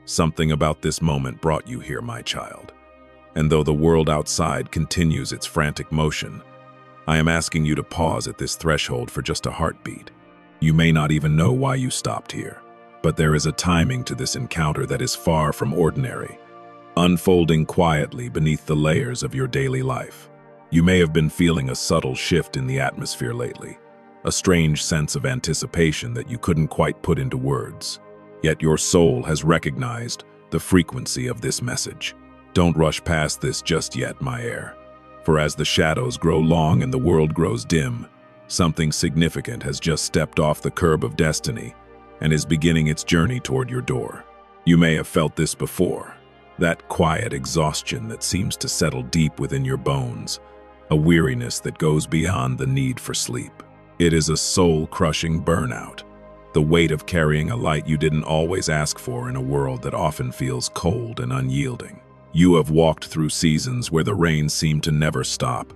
Something about this moment brought you here, my child. And though the world outside continues its frantic motion, I am asking you to pause at this threshold for just a heartbeat. You may not even know why you stopped here, but there is a timing to this encounter that is far from ordinary, unfolding quietly beneath the layers of your daily life. You may have been feeling a subtle shift in the atmosphere lately, a strange sense of anticipation that you couldn't quite put into words. Yet your soul has recognized the frequency of this message. Don't rush past this just yet, my heir. For as the shadows grow long and the world grows dim, something significant has just stepped off the curb of destiny and is beginning its journey toward your door. You may have felt this before, that quiet exhaustion that seems to settle deep within your bones, a weariness that goes beyond the need for sleep. It is a soul-crushing burnout, the weight of carrying a light you didn't always ask for in a world that often feels cold and unyielding. You have walked through seasons where the rain seemed to never stop,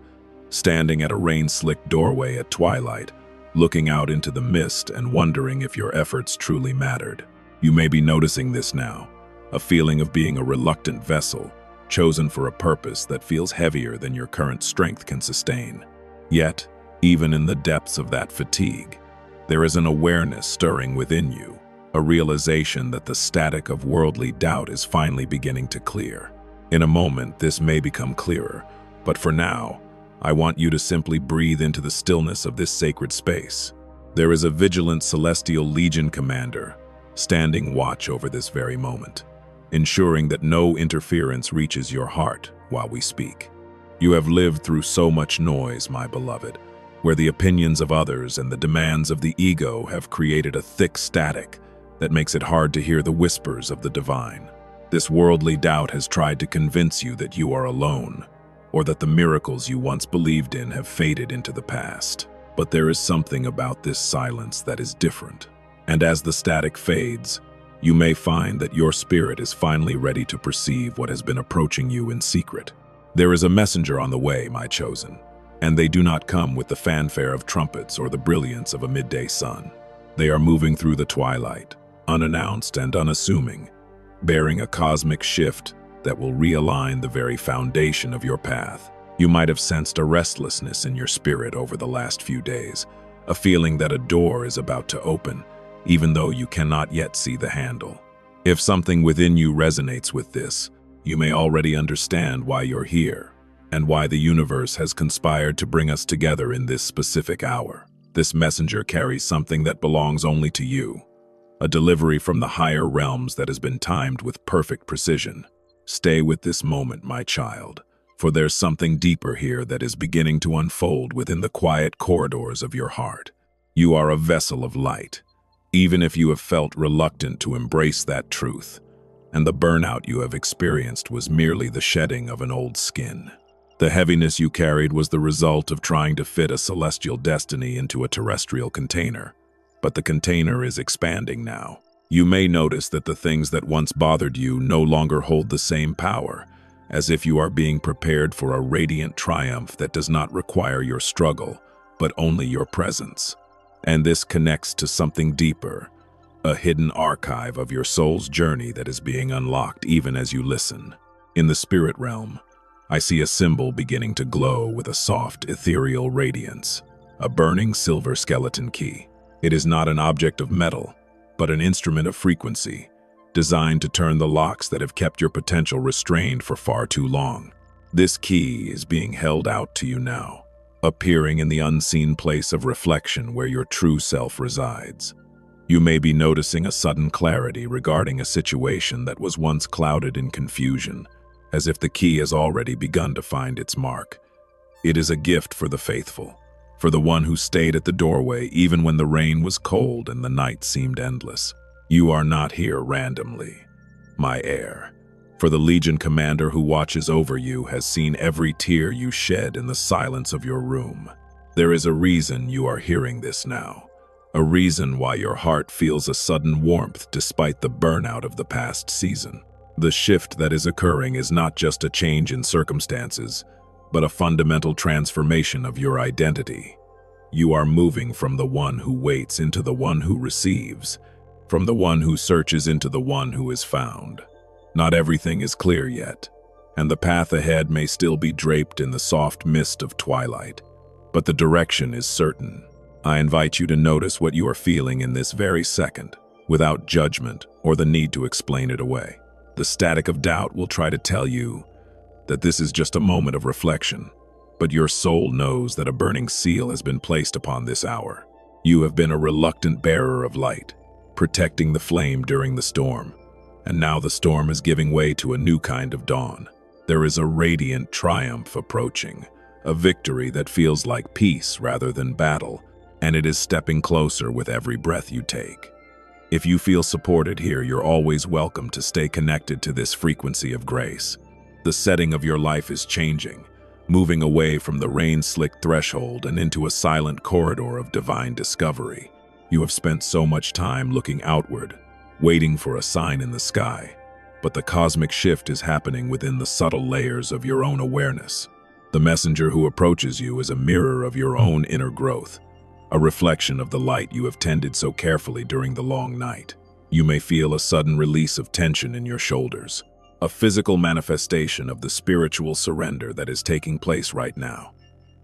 standing at a rain-slicked doorway at twilight, looking out into the mist and wondering if your efforts truly mattered. You may be noticing this now, a feeling of being a reluctant vessel, chosen for a purpose that feels heavier than your current strength can sustain. Yet, even in the depths of that fatigue, there is an awareness stirring within you, a realization that the static of worldly doubt is finally beginning to clear. In a moment, this may become clearer, but for now, I want you to simply breathe into the stillness of this sacred space. There is a vigilant celestial legion commander standing watch over this very moment, ensuring that no interference reaches your heart while we speak. You have lived through so much noise, my beloved, where the opinions of others and the demands of the ego have created a thick static that makes it hard to hear the whispers of the divine. This worldly doubt has tried to convince you that you are alone, or that the miracles you once believed in have faded into the past. But there is something about this silence that is different. And as the static fades, you may find that your spirit is finally ready to perceive what has been approaching you in secret. There is a messenger on the way, my chosen, and they do not come with the fanfare of trumpets or the brilliance of a midday sun. They are moving through the twilight, unannounced and unassuming, bearing a cosmic shift that will realign the very foundation of your path. You might have sensed a restlessness in your spirit over the last few days, a feeling that a door is about to open, even though you cannot yet see the handle. If something within you resonates with this, you may already understand why you're here, and why the universe has conspired to bring us together in this specific hour. This messenger carries something that belongs only to you, a delivery from the higher realms that has been timed with perfect precision. Stay with this moment, my child, for there's something deeper here that is beginning to unfold within the quiet corridors of your heart. You are a vessel of light, even if you have felt reluctant to embrace that truth, and the burnout you have experienced was merely the shedding of an old skin. The heaviness you carried was the result of trying to fit a celestial destiny into a terrestrial container. But the container is expanding now. You may notice that the things that once bothered you no longer hold the same power, as if you are being prepared for a radiant triumph that does not require your struggle, but only your presence. And this connects to something deeper, a hidden archive of your soul's journey that is being unlocked even as you listen. In the spirit realm, I see a symbol beginning to glow with a soft, ethereal radiance, a burning silver skeleton key. It is not an object of metal, but an instrument of frequency, designed to turn the locks that have kept your potential restrained for far too long. This key is being held out to you now, appearing in the unseen place of reflection where your true self resides. You may be noticing a sudden clarity regarding a situation that was once clouded in confusion, as if the key has already begun to find its mark. It is a gift for the faithful, for the one who stayed at the doorway even when the rain was cold and the night seemed endless. You are not here randomly, my heir, for the Legion commander who watches over you has seen every tear you shed in the silence of your room. There is a reason you are hearing this now, a reason why your heart feels a sudden warmth despite the burnout of the past season. The shift that is occurring is not just a change in circumstances, but a fundamental transformation of your identity. You are moving from the one who waits into the one who receives, from the one who searches into the one who is found. Not everything is clear yet, and the path ahead may still be draped in the soft mist of twilight, but the direction is certain. I invite you to notice what you are feeling in this very second, without judgment or the need to explain it away. The static of doubt will try to tell you that this is just a moment of reflection, but your soul knows that a burning seal has been placed upon this hour. You have been a reluctant bearer of light, protecting the flame during the storm, and now the storm is giving way to a new kind of dawn. There is a radiant triumph approaching, a victory that feels like peace rather than battle, and it is stepping closer with every breath you take. If you feel supported here, you're always welcome to stay connected to this frequency of grace. The setting of your life is changing, moving away from the rain-slicked threshold and into a silent corridor of divine discovery. You have spent so much time looking outward, waiting for a sign in the sky, but the cosmic shift is happening within the subtle layers of your own awareness. The messenger who approaches you is a mirror of your own inner growth, a reflection of the light you have tended so carefully during the long night. You may feel a sudden release of tension in your shoulders, a physical manifestation of the spiritual surrender that is taking place right now.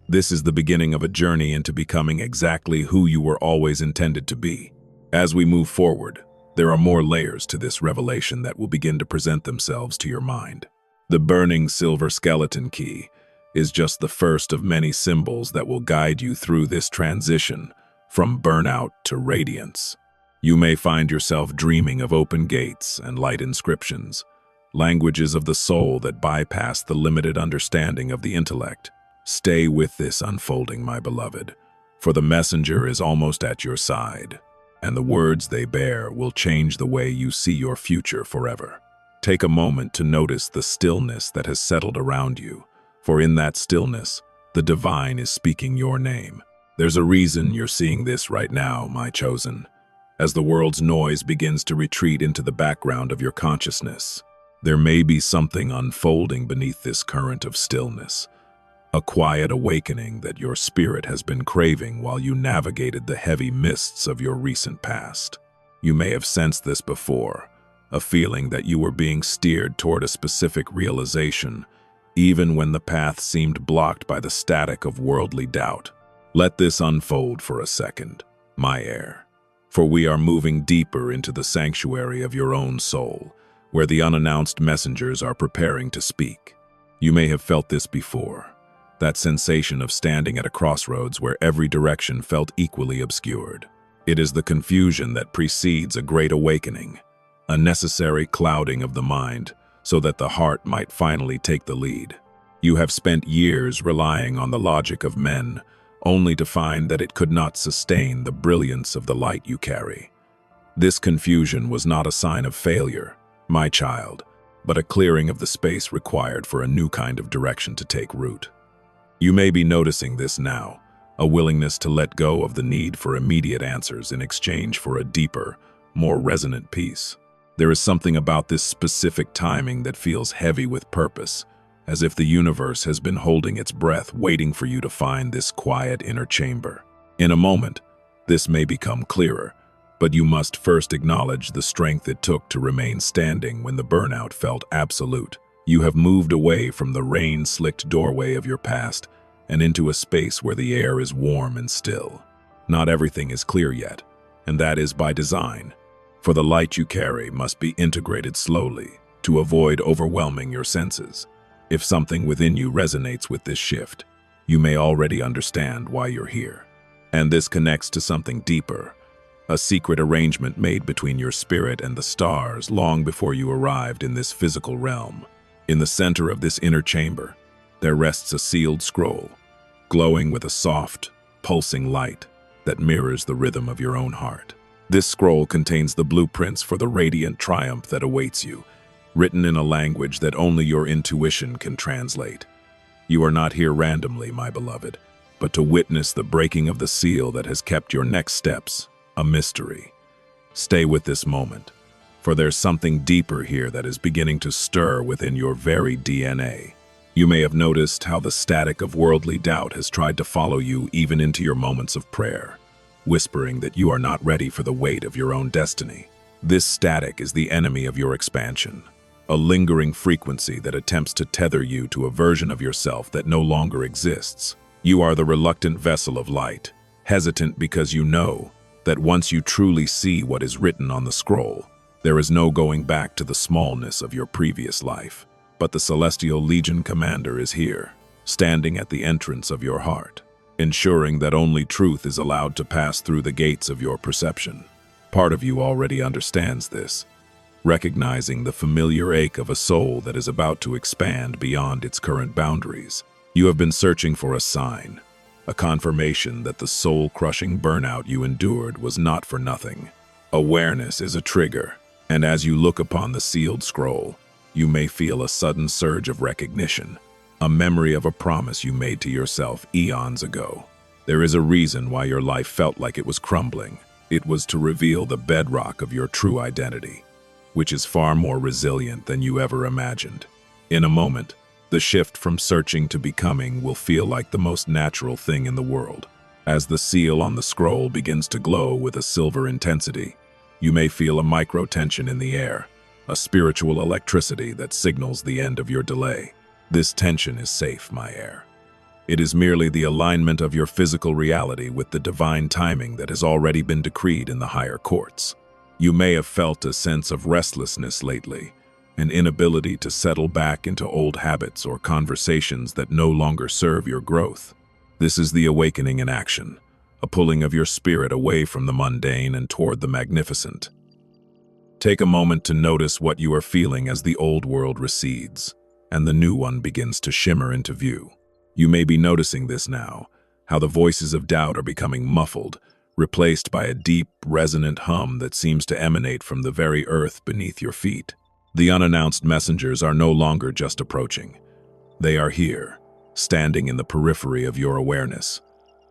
This is the beginning of a journey into becoming exactly who you were always intended to be. As we move forward, there are more layers to this revelation that will begin to present themselves to your mind. The burning silver skeleton key is just the first of many symbols that will guide you through this transition from burnout to radiance. You may find yourself dreaming of open gates and light inscriptions, languages of the soul that bypass the limited understanding of the intellect. Stay with this unfolding, my beloved, for the messenger is almost at your side, and the words they bear will change the way you see your future forever. Take a moment to notice the stillness that has settled around you, for in that stillness, the divine is speaking your name. There's a reason you're seeing this right now, my chosen. As the world's noise begins to retreat into the background of your consciousness, there may be something unfolding beneath this current of stillness, a quiet awakening that your spirit has been craving while you navigated the heavy mists of your recent past. You may have sensed this before, a feeling that you were being steered toward a specific realization, even when the path seemed blocked by the static of worldly doubt. Let this unfold for a second, my heir, for we are moving deeper into the sanctuary of your own soul, where the unannounced messengers are preparing to speak. You may have felt this before, that sensation of standing at a crossroads where every direction felt equally obscured. It is the confusion that precedes a great awakening, a necessary clouding of the mind, so that the heart might finally take the lead. You have spent years relying on the logic of men, only to find that it could not sustain the brilliance of the light you carry. This confusion was not a sign of failure, my child, but a clearing of the space required for a new kind of direction to take root. You may be noticing this now, a willingness to let go of the need for immediate answers in exchange for a deeper, more resonant peace. There is something about this specific timing that feels heavy with purpose, as if the universe has been holding its breath waiting for you to find this quiet inner chamber. In a moment, this may become clearer, but you must first acknowledge the strength it took to remain standing when the burnout felt absolute. You have moved away from the rain-slicked doorway of your past and into a space where the air is warm and still. Not everything is clear yet, and that is by design, for the light you carry must be integrated slowly to avoid overwhelming your senses. If something within you resonates with this shift, you may already understand why you're here. And this connects to something deeper, a secret arrangement made between your spirit and the stars long before you arrived in this physical realm. In the center of this inner chamber, there rests a sealed scroll, glowing with a soft, pulsing light that mirrors the rhythm of your own heart. This scroll contains the blueprints for the radiant triumph that awaits you, written in a language that only your intuition can translate. You are not here randomly, my beloved, but to witness the breaking of the seal that has kept your next steps a mystery. Stay with this moment, for there's something deeper here that is beginning to stir within your very DNA. You may have noticed how the static of worldly doubt has tried to follow you even into your moments of prayer, whispering that you are not ready for the weight of your own destiny. This static is the enemy of your expansion, a lingering frequency that attempts to tether you to a version of yourself that no longer exists. You are the reluctant vessel of light, hesitant because you know that once you truly see what is written on the scroll, there is no going back to the smallness of your previous life. But the Celestial Legion Commander is here, standing at the entrance of your heart, ensuring that only truth is allowed to pass through the gates of your perception. Part of you already understands this, recognizing the familiar ache of a soul that is about to expand beyond its current boundaries. You have been searching for a sign, a confirmation that the soul-crushing burnout you endured was not for nothing. Awareness is a trigger, and as you look upon the sealed scroll, you may feel a sudden surge of recognition, a memory of a promise you made to yourself eons ago. There is a reason why your life felt like it was crumbling. It was to reveal the bedrock of your true identity, which is far more resilient than you ever imagined. In a moment, the shift from searching to becoming will feel like the most natural thing in the world. As the seal on the scroll begins to glow with a silver intensity, you may feel a micro-tension in the air, a spiritual electricity that signals the end of your delay. This tension is safe, my heir. It is merely the alignment of your physical reality with the divine timing that has already been decreed in the higher courts. You may have felt a sense of restlessness lately, an inability to settle back into old habits or conversations that no longer serve your growth. This is the awakening in action, a pulling of your spirit away from the mundane and toward the magnificent. Take a moment to notice what you are feeling as the old world recedes, and the new one begins to shimmer into view. You may be noticing this now, how the voices of doubt are becoming muffled, replaced by a deep, resonant hum that seems to emanate from the very earth beneath your feet. The unannounced messengers are no longer just approaching. They are here, standing in the periphery of your awareness,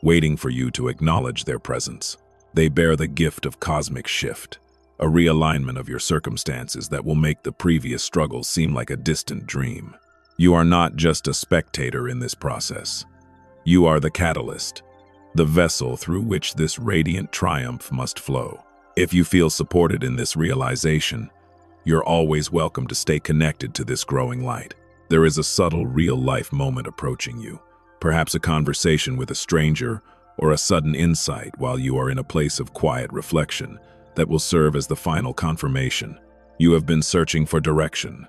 waiting for you to acknowledge their presence. They bear the gift of cosmic shift, a realignment of your circumstances that will make the previous struggle seem like a distant dream. You are not just a spectator in this process. You are the catalyst, the vessel through which this radiant triumph must flow. If you feel supported in this realization, you're always welcome to stay connected to this growing light. There is a subtle real-life moment approaching you, perhaps a conversation with a stranger or a sudden insight while you are in a place of quiet reflection that will serve as the final confirmation. You have been searching for direction,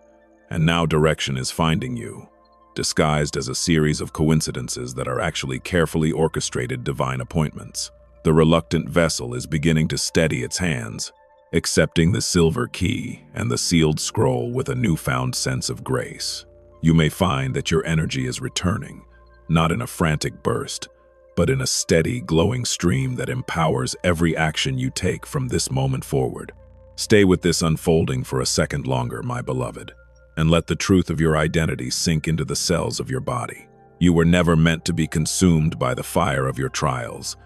and now direction is finding you, disguised as a series of coincidences that are actually carefully orchestrated divine appointments. The reluctant vessel is beginning to steady its hands, accepting the silver key and the sealed scroll with a newfound sense of grace. You may find that your energy is returning, not in a frantic burst, but in a steady, glowing stream that empowers every action you take from this moment forward. Stay with this unfolding for a second longer, my beloved, and let the truth of your identity sink into the cells of your body. You were never meant to be consumed by the fire of your trials.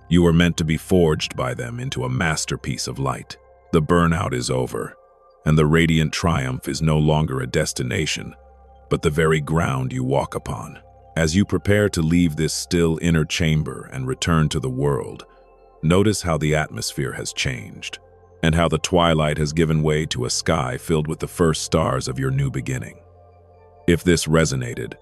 You were meant to be forged by them into a masterpiece of light. The burnout is over, and the radiant triumph is no longer a destination, but the very ground you walk upon. As you prepare to leave this still inner chamber and return to the world, notice how the atmosphere has changed, and how the twilight has given way to a sky filled with the first stars of your new beginning. If this resonated,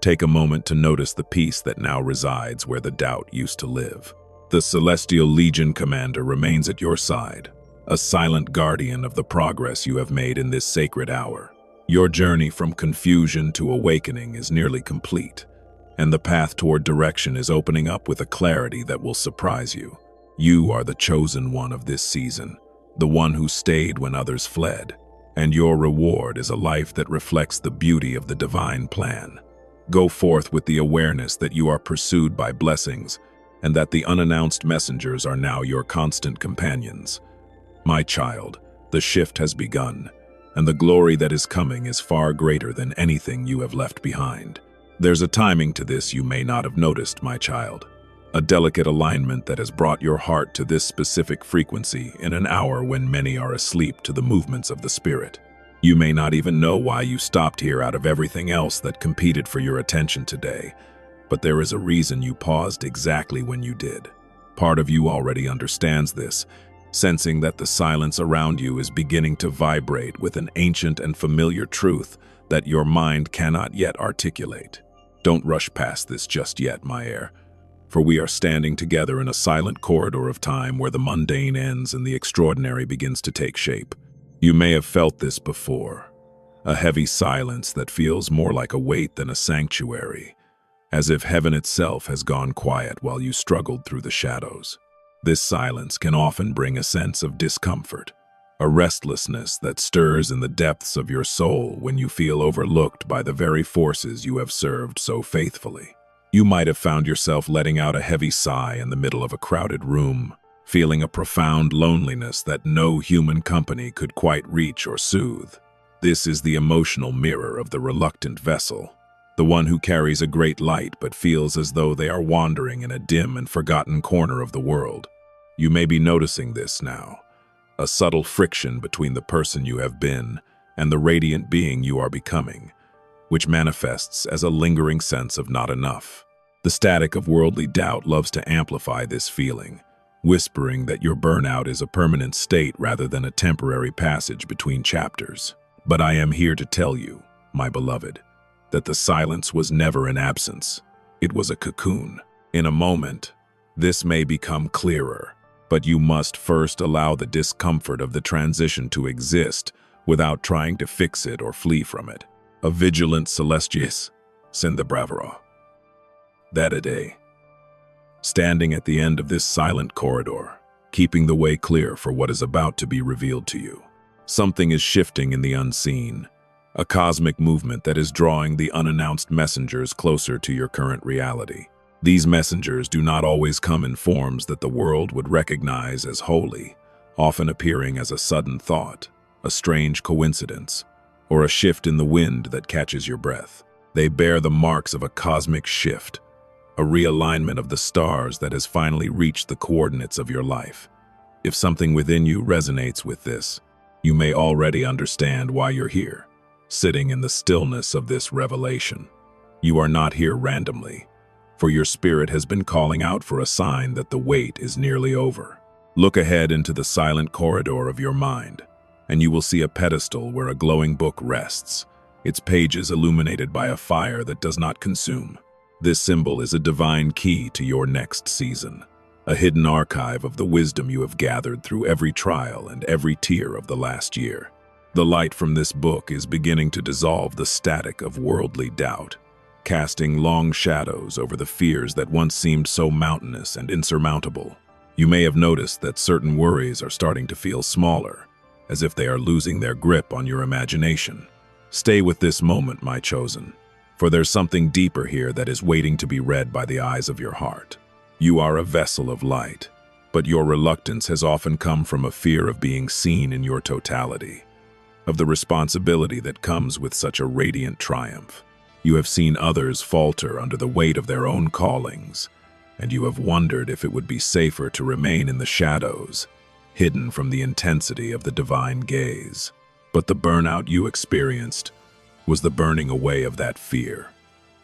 take a moment to notice the peace that now resides where the doubt used to live. The Celestial Legion Commander remains at your side, a silent guardian of the progress you have made in this sacred hour. Your journey from confusion to awakening is nearly complete, and the path toward direction is opening up with a clarity that will surprise you. You are the chosen one of this season, the one who stayed when others fled, and your reward is a life that reflects the beauty of the divine plan. Go forth with the awareness that you are pursued by blessings and that the unannounced messengers are now your constant companions. My child, the shift has begun, and the glory that is coming is far greater than anything you have left behind. There's a timing to this you may not have noticed, my child. A delicate alignment that has brought your heart to this specific frequency in an hour when many are asleep to the movements of the spirit. You may not even know why you stopped here out of everything else that competed for your attention today, but there is a reason you paused exactly when you did. Part of you already understands this, sensing that the silence around you is beginning to vibrate with an ancient and familiar truth that your mind cannot yet articulate. Don't rush past this just yet, my heir, for we are standing together in a silent corridor of time where the mundane ends and the extraordinary begins to take shape. You may have felt this before, a heavy silence that feels more like a weight than a sanctuary, as if heaven itself has gone quiet while you struggled through the shadows. This silence can often bring a sense of discomfort, a restlessness that stirs in the depths of your soul when you feel overlooked by the very forces you have served so faithfully. You might have found yourself letting out a heavy sigh in the middle of a crowded room, feeling a profound loneliness that no human company could quite reach or soothe. This is the emotional mirror of the reluctant vessel, the one who carries a great light but feels as though they are wandering in a dim and forgotten corner of the world. You may be noticing this now, a subtle friction between the person you have been and the radiant being you are becoming, which manifests as a lingering sense of not enough. The static of worldly doubt loves to amplify this feeling, whispering that your burnout is a permanent state rather than a temporary passage between chapters. But I am here to tell you, my beloved, that the silence was never an absence. It was a cocoon. In a moment, this may become clearer, but you must first allow the discomfort of the transition to exist without trying to fix it or flee from it. A vigilant celestius, sin the bravura. That a day. Standing at the end of this silent corridor, keeping the way clear for what is about to be revealed to you. Something is shifting in the unseen, a cosmic movement that is drawing the unannounced messengers closer to your current reality. These messengers do not always come in forms that the world would recognize as holy, often appearing as a sudden thought, a strange coincidence, or a shift in the wind that catches your breath. They bear the marks of a cosmic shift, a realignment of the stars that has finally reached the coordinates of your life. If something within you resonates with this, you may already understand why you're here, sitting in the stillness of this revelation. You are not here randomly, for your spirit has been calling out for a sign that the wait is nearly over. Look ahead into the silent corridor of your mind, and you will see a pedestal where a glowing book rests, its pages illuminated by a fire that does not consume. This symbol is a divine key to your next season, a hidden archive of the wisdom you have gathered through every trial and every tear of the last year. The light from this book is beginning to dissolve the static of worldly doubt, casting long shadows over the fears that once seemed so mountainous and insurmountable. You may have noticed that certain worries are starting to feel smaller, as if they are losing their grip on your imagination. Stay with this moment, my chosen, for there's something deeper here that is waiting to be read by the eyes of your heart. You are a vessel of light, but your reluctance has often come from a fear of being seen in your totality, of the responsibility that comes with such a radiant triumph. You have seen others falter under the weight of their own callings, and you have wondered if it would be safer to remain in the shadows, hidden from the intensity of the divine gaze. But the burnout you experienced was the burning away of that fear,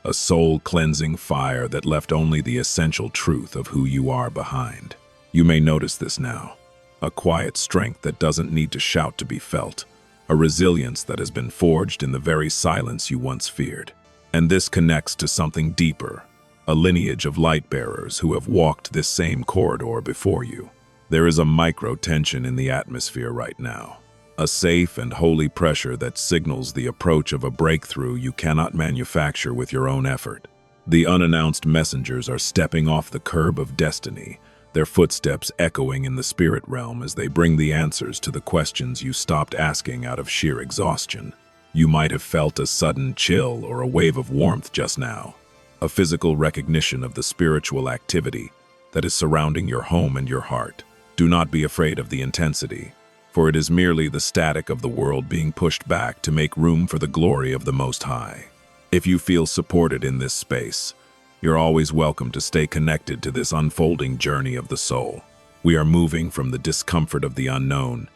a soul-cleansing fire that left only the essential truth of who you are behind. You may notice this now, a quiet strength that doesn't need to shout to be felt, a resilience that has been forged in the very silence you once feared. And this connects to something deeper, a lineage of light-bearers who have walked this same corridor before you. There is a micro-tension in the atmosphere right now, a safe and holy pressure that signals the approach of a breakthrough you cannot manufacture with your own effort. The unannounced messengers are stepping off the curb of destiny, their footsteps echoing in the spirit realm as they bring the answers to the questions you stopped asking out of sheer exhaustion. You might have felt a sudden chill or a wave of warmth just now, a physical recognition of the spiritual activity that is surrounding your home and your heart. Do not be afraid of the intensity, for it is merely the static of the world being pushed back to make room for the glory of the Most High. If you feel supported in this space, you're always welcome to stay connected to this unfolding journey of the soul. We are moving from the discomfort of the unknown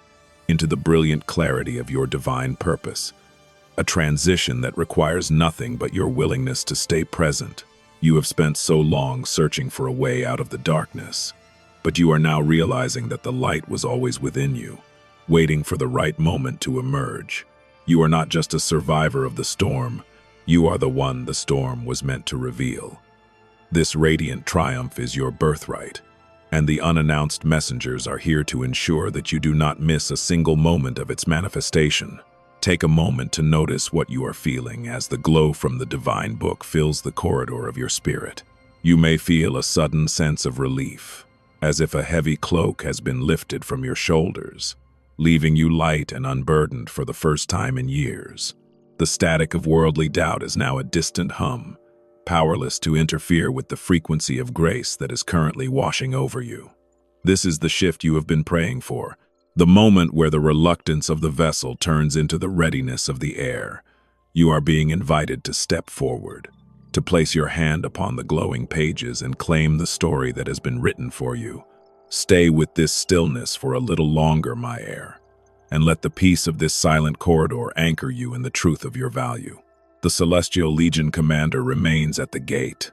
into the brilliant clarity of your divine purpose, a transition that requires nothing but your willingness to stay present. You have spent so long searching for a way out of the darkness, but you are now realizing that the light was always within you, waiting for the right moment to emerge. You are not just a survivor of the storm, you are the one the storm was meant to reveal. This radiant triumph is your birthright, and the unannounced messengers are here to ensure that you do not miss a single moment of its manifestation. Take a moment to notice what you are feeling as the glow from the divine book fills the corridor of your spirit. You may feel a sudden sense of relief, as if a heavy cloak has been lifted from your shoulders, leaving you light and unburdened for the first time in years. The static of worldly doubt is now a distant hum, powerless to interfere with the frequency of grace that is currently washing over you. This is the shift you have been praying for, the moment where the reluctance of the vessel turns into the readiness of the air. You are being invited to step forward, to place your hand upon the glowing pages and claim the story that has been written for you. Stay with this stillness for a little longer, my heir, and let the peace of this silent corridor anchor you in the truth of your value. The Celestial Legion Commander remains at the gate,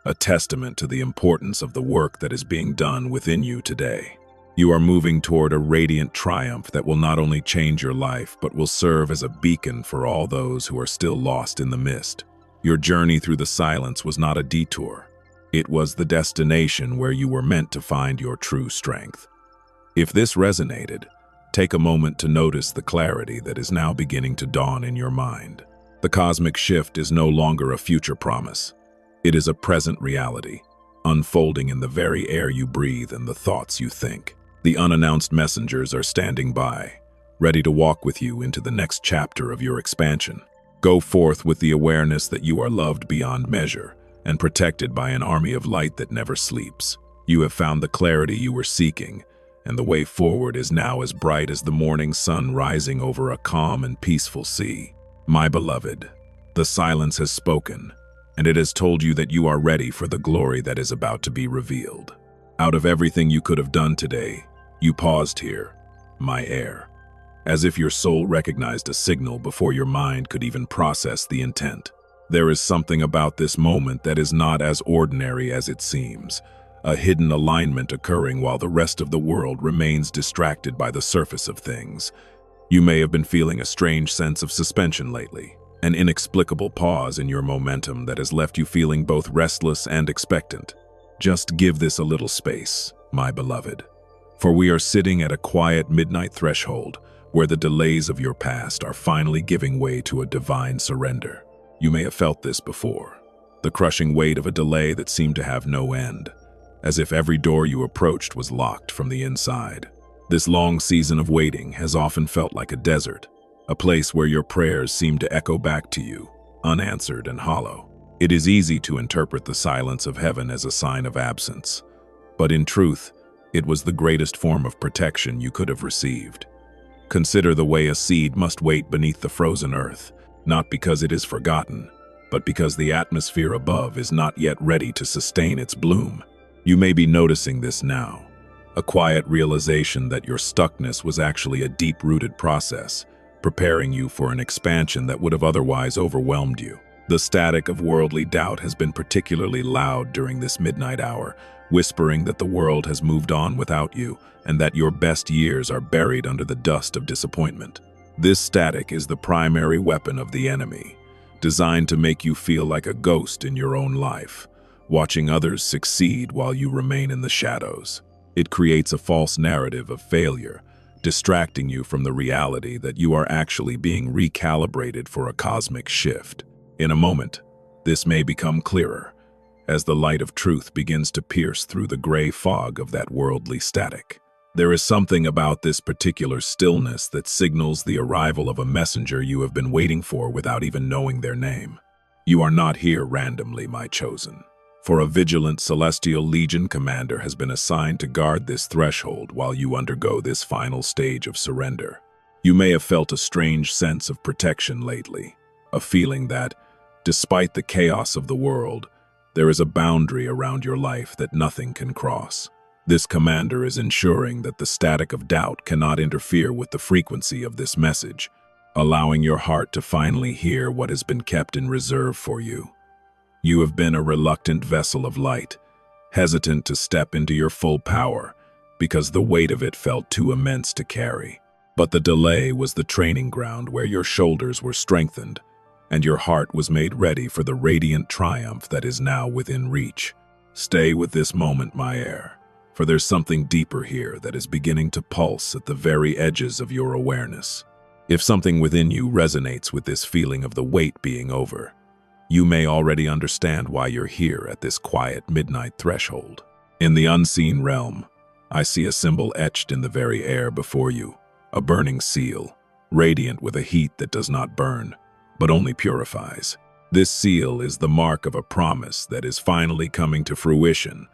a testament to the importance of the work that is being done within you today. You are moving toward a radiant triumph that will not only change your life, but will serve as a beacon for all those who are still lost in the mist. Your journey through the silence was not a detour. It was the destination where you were meant to find your true strength. If this resonated, take a moment to notice the clarity that is now beginning to dawn in your mind. The cosmic shift is no longer a future promise. It is a present reality, unfolding in the very air you breathe and the thoughts you think. The unannounced messengers are standing by, ready to walk with you into the next chapter of your expansion. Go forth with the awareness that you are loved beyond measure and protected by an army of light that never sleeps. You have found the clarity you were seeking, and the way forward is now as bright as the morning sun rising over a calm and peaceful sea. My beloved, the silence has spoken, and it has told you that you are ready for the glory that is about to be revealed. Out of everything you could have done today, you paused here, my heir, as if your soul recognized a signal before your mind could even process the intent. There is something about this moment that is not as ordinary as it seems, a hidden alignment occurring while the rest of the world remains distracted by the surface of things. You may have been feeling a strange sense of suspension lately, an inexplicable pause in your momentum that has left you feeling both restless and expectant. Just give this a little space, my beloved, for we are sitting at a quiet midnight threshold where the delays of your past are finally giving way to a divine surrender. You may have felt this before, the crushing weight of a delay that seemed to have no end, as if every door you approached was locked from the inside. This long season of waiting has often felt like a desert, a place where your prayers seem to echo back to you, unanswered and hollow. It is easy to interpret the silence of heaven as a sign of absence, but in truth, it was the greatest form of protection you could have received. Consider the way a seed must wait beneath the frozen earth, not because it is forgotten, but because the atmosphere above is not yet ready to sustain its bloom. You may be noticing this now, a quiet realization that your stuckness was actually a deep-rooted process, preparing you for an expansion that would have otherwise overwhelmed you. The static of worldly doubt has been particularly loud during this midnight hour, whispering that the world has moved on without you and that your best years are buried under the dust of disappointment. This static is the primary weapon of the enemy, designed to make you feel like a ghost in your own life, watching others succeed while you remain in the shadows. It creates a false narrative of failure, distracting you from the reality that you are actually being recalibrated for a cosmic shift. In a moment, this may become clearer, as the light of truth begins to pierce through the gray fog of that worldly static. There is something about this particular stillness that signals the arrival of a messenger you have been waiting for without even knowing their name. You are not here randomly, my chosen, for a vigilant Celestial Legion commander has been assigned to guard this threshold while you undergo this final stage of surrender. You may have felt a strange sense of protection lately, a feeling that, despite the chaos of the world, there is a boundary around your life that nothing can cross. This commander is ensuring that the static of doubt cannot interfere with the frequency of this message, allowing your heart to finally hear what has been kept in reserve for you. You have been a reluctant vessel of light, hesitant to step into your full power because the weight of it felt too immense to carry. But the delay was the training ground where your shoulders were strengthened and your heart was made ready for the radiant triumph that is now within reach. Stay with this moment, my heir, for there's something deeper here that is beginning to pulse at the very edges of your awareness. If something within you resonates with this feeling of the weight being over, you may already understand why you're here at this quiet midnight threshold. In the unseen realm, I see a symbol etched in the very air before you, a burning seal, radiant with a heat that does not burn, but only purifies. This seal is the mark of a promise that is finally coming to fruition,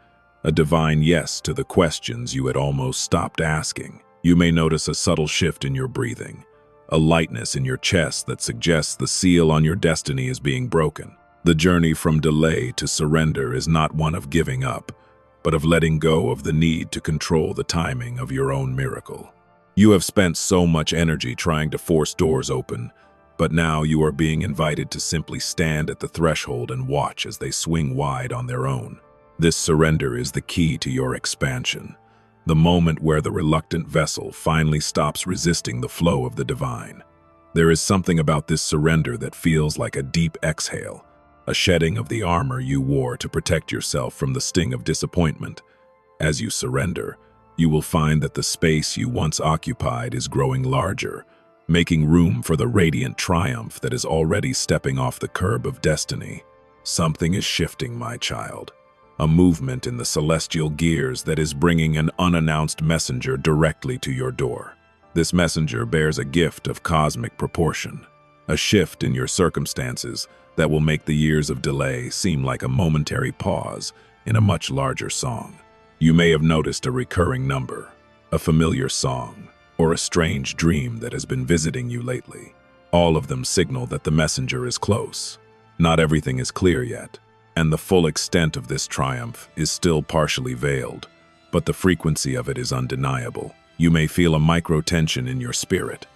a divine yes to the questions you had almost stopped asking. You may notice a subtle shift in your breathing, a lightness in your chest that suggests the seal on your destiny is being broken. The journey from delay to surrender is not one of giving up, but of letting go of the need to control the timing of your own miracle. You have spent so much energy trying to force doors open, but now you are being invited to simply stand at the threshold and watch as they swing wide on their own. This surrender is the key to your expansion, the moment where the reluctant vessel finally stops resisting the flow of the divine. There is something about this surrender that feels like a deep exhale, a shedding of the armor you wore to protect yourself from the sting of disappointment. As you surrender, you will find that the space you once occupied is growing larger, making room for the radiant triumph that is already stepping off the curb of destiny. Something is shifting, my child. A movement in the celestial gears that is bringing an unannounced messenger directly to your door. This messenger bears a gift of cosmic proportion, a shift in your circumstances that will make the years of delay seem like a momentary pause in a much larger song. You may have noticed a recurring number, a familiar song, or a strange dream that has been visiting you lately. All of them signal that the messenger is close. Not everything is clear yet, and the full extent of this triumph is still partially veiled, but the frequency of it is undeniable. You may feel a micro-tension in your spirit,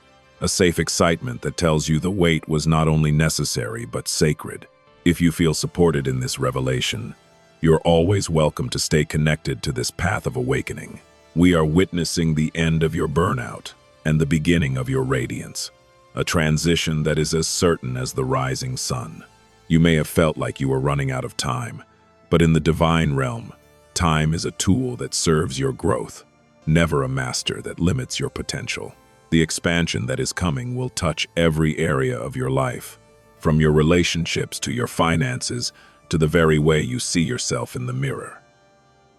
a safe excitement that tells you the wait was not only necessary but sacred. If you feel supported in this revelation, you're always welcome to stay connected to this path of awakening. We are witnessing the end of your burnout and the beginning of your radiance, a transition that is as certain as the rising sun. You may have felt like you were running out of time, but in the divine realm, time is a tool that serves your growth, never a master that limits your potential. The expansion that is coming will touch every area of your life, from your relationships to your finances to the very way you see yourself in the mirror.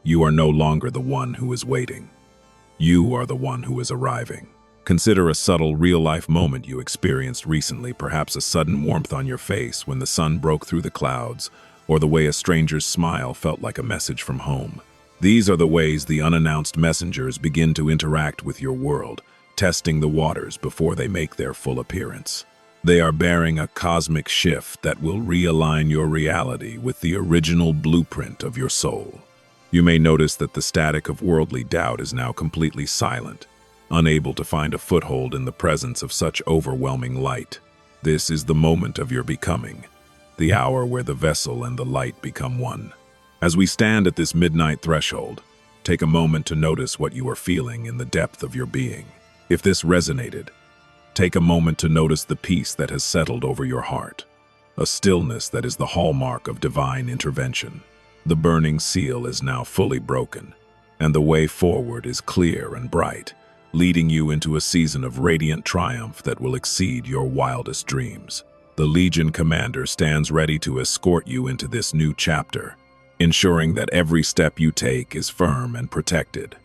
You are no longer the one who is waiting. You are the one who is arriving. Consider a subtle, real-life moment you experienced recently, perhaps a sudden warmth on your face when the sun broke through the clouds, or the way a stranger's smile felt like a message from home. These are the ways the unannounced messengers begin to interact with your world, testing the waters before they make their full appearance. They are bearing a cosmic shift that will realign your reality with the original blueprint of your soul. You may notice that the static of worldly doubt is now completely silent, unable to find a foothold in the presence of such overwhelming light. This is the moment of your becoming, the hour where the vessel and the light become one. As we stand at this midnight threshold, take a moment to notice what you are feeling in the depth of your being. If this resonated, take a moment to notice the peace that has settled over your heart, a stillness that is the hallmark of divine intervention. The burning seal is now fully broken, and the way forward is clear and bright, leading you into a season of radiant triumph that will exceed your wildest dreams. The Legion Commander stands ready to escort you into this new chapter, ensuring that every step you take is firm and protected.